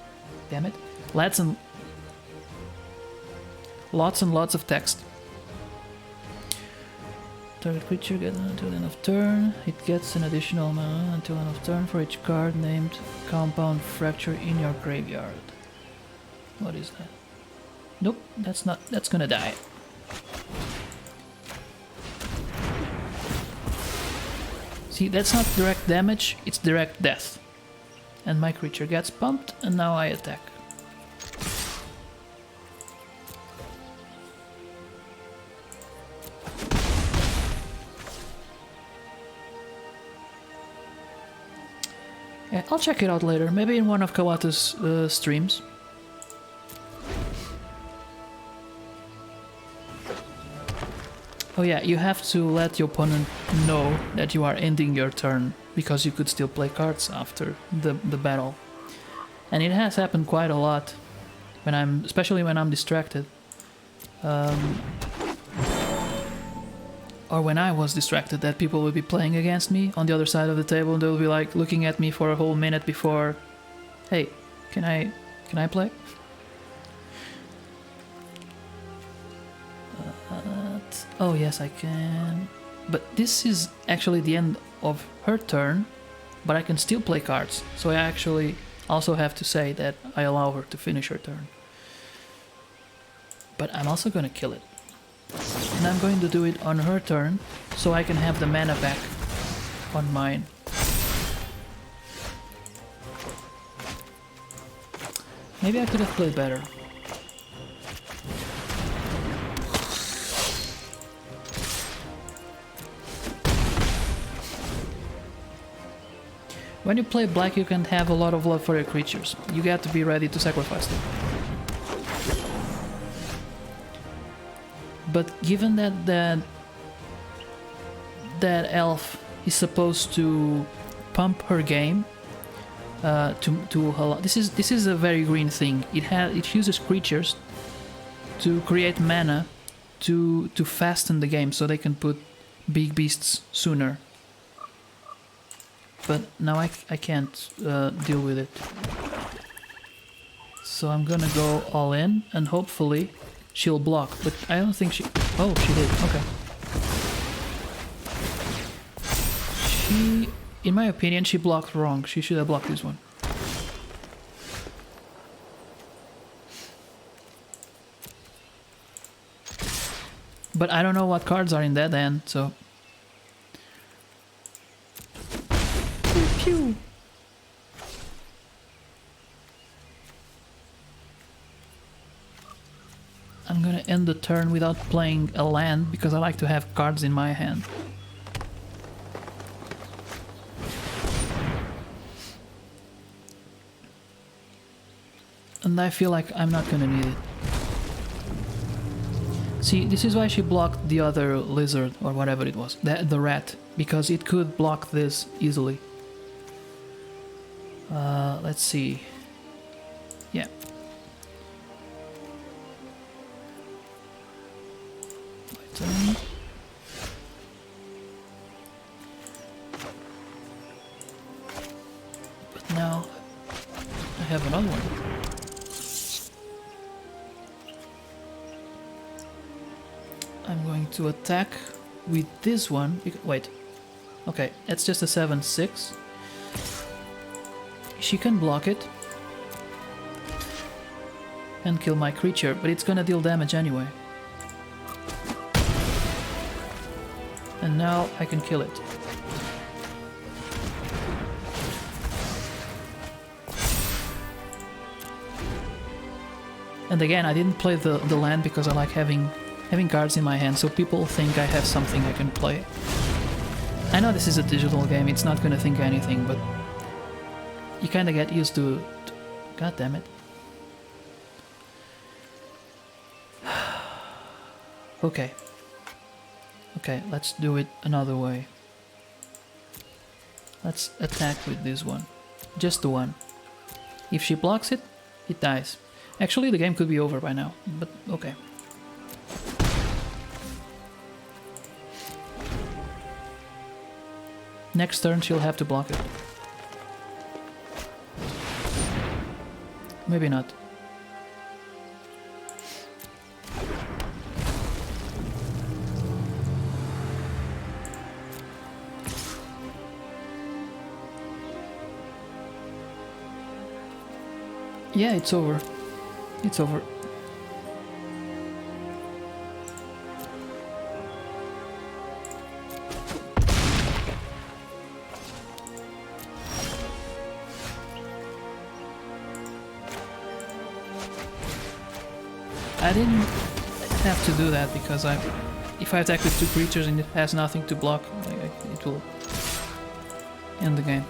Damn it! Lots and lots of text. Target creature gets until end of turn. It gets an additional mana until end of turn for each card named Compound Fracture in your graveyard. What is that? Nope, that's not. That's gonna die. See, that's not direct damage, it's direct death. And my creature gets pumped, and now I attack. Yeah, I'll check it out later, maybe in one of Kawata's streams. Oh yeah, you have to let your opponent know that you are ending your turn, because you could still play cards after the battle. And it has happened quite a lot, especially when I'm distracted. Or when I was distracted, that people would be playing against me on the other side of the table, and they'll be like looking at me for a whole minute before, hey, can I play? Oh yes, I can. But this is actually the end of her turn, but I can still play cards. So I actually also have to say that I allow her to finish her turn. But I'm also gonna kill it. And I'm going to do it on her turn, so I can have the mana back on mine. Maybe I could have played better. When you play black, you can have a lot of love for your creatures. You got to be ready to sacrifice them. But given that elf is supposed to pump her game, this is a very green thing. It uses creatures to create mana to fasten the game so they can put big beasts sooner. But now I can't deal with it. So I'm gonna go all in and hopefully she'll block. But I don't think she... Oh, she did. Okay. She... In my opinion, she blocked wrong. She should have blocked this one. But I don't know what cards are in that end, so... Pew! I'm gonna end the turn without playing a land because I like to have cards in my hand. And I feel like I'm not gonna need it. See, this is why she blocked the other lizard or whatever it was, the rat, because it could block this easily. Let's see. Yeah. But now I have another one. I'm going to attack with this one. Wait. Okay, it's just a 7/6. She can block it and kill my creature, but it's gonna deal damage anyway. And now I can kill it. And again, I didn't play the land because I like having cards in my hand, so people think I have something I can play. I know this is a digital game, it's not gonna think anything, but you kinda get used to... God damn it. Okay. Okay, let's do it another way. Let's attack with this one. Just the one. If she blocks it, it dies. Actually, the game could be over by now, but okay. Next turn she'll have to block it. Maybe not. Yeah, it's over. It's over. I didn't have to do that because if I attack with two creatures and it has nothing to block, it will end the game.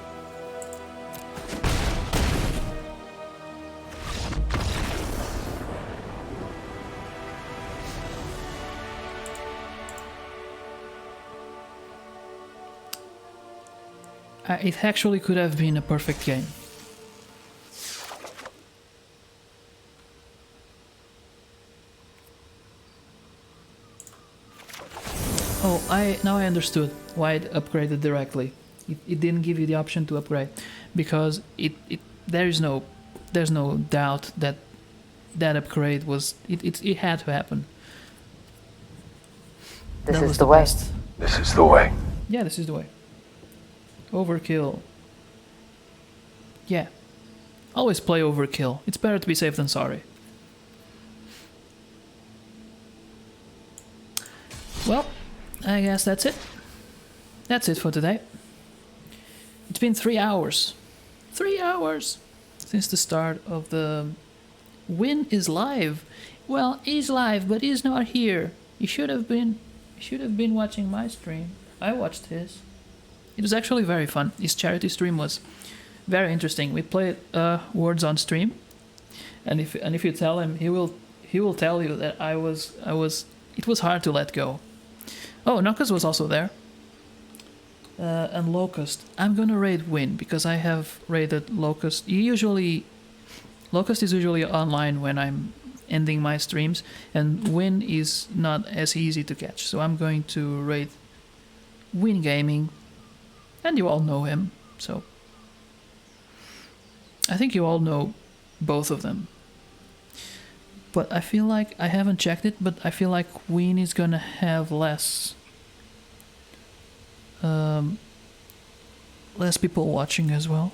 It actually could have been a perfect game. Oh, now I understood why it upgraded directly. It didn't give you the option to upgrade because there's no doubt that upgrade was it had to happen. This is the way. This is the way. Yeah, this is the way. Overkill. Yeah. Always play overkill. It's better to be safe than sorry. Well, I guess that's it. That's it for today. It's been 3 hours. 3 hours since the start of the Win is live. Well, he's live, but he's not here. He should have been watching my stream. I watched his. It was actually very fun. His charity stream was very interesting. We played words on stream, and if you tell him, he will tell you that I was. It was hard to let go. Oh, Knuckles was also there. And Locust. I'm gonna raid Win because I have raided Locust. Locust is usually online when I'm ending my streams, and Win is not as easy to catch. So I'm going to raid Win Gaming, and you all know him. So I think you all know both of them. But I feel like I haven't checked it, but I feel like Win is gonna have less people watching as well,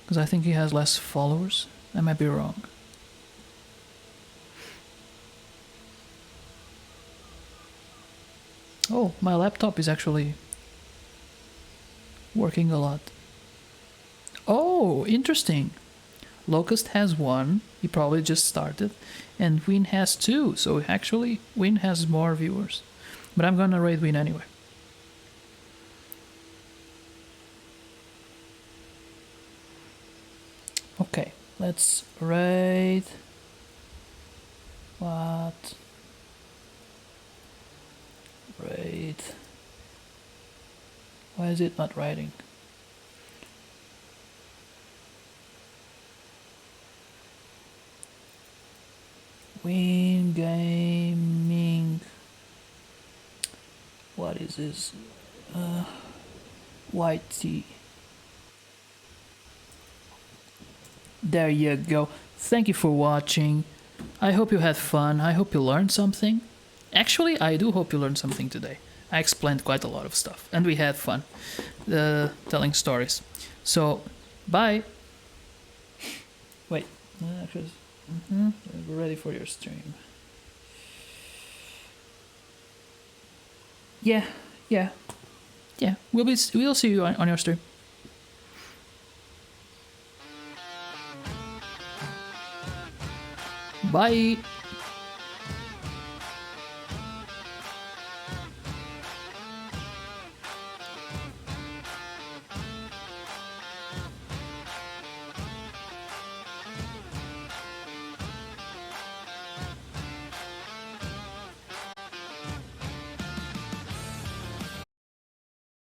because I think he has less followers. I might be wrong. Oh, my laptop is actually working a lot. Oh, interesting. Locust has 1, he probably just started, and Win has 2, so actually Win has more viewers. But I'm gonna raid Win anyway. Okay, let's raid. What? Raid. Why is it not writing? Win Gaming. What is this? White tea. There you go. Thank you for watching. I hope you had fun. I hope you learned something. Actually, I do hope you learned something today. I explained quite a lot of stuff, and we had fun telling stories. So, bye. Wait. We're ready for your stream. Yeah. We'll see you on your stream. Bye.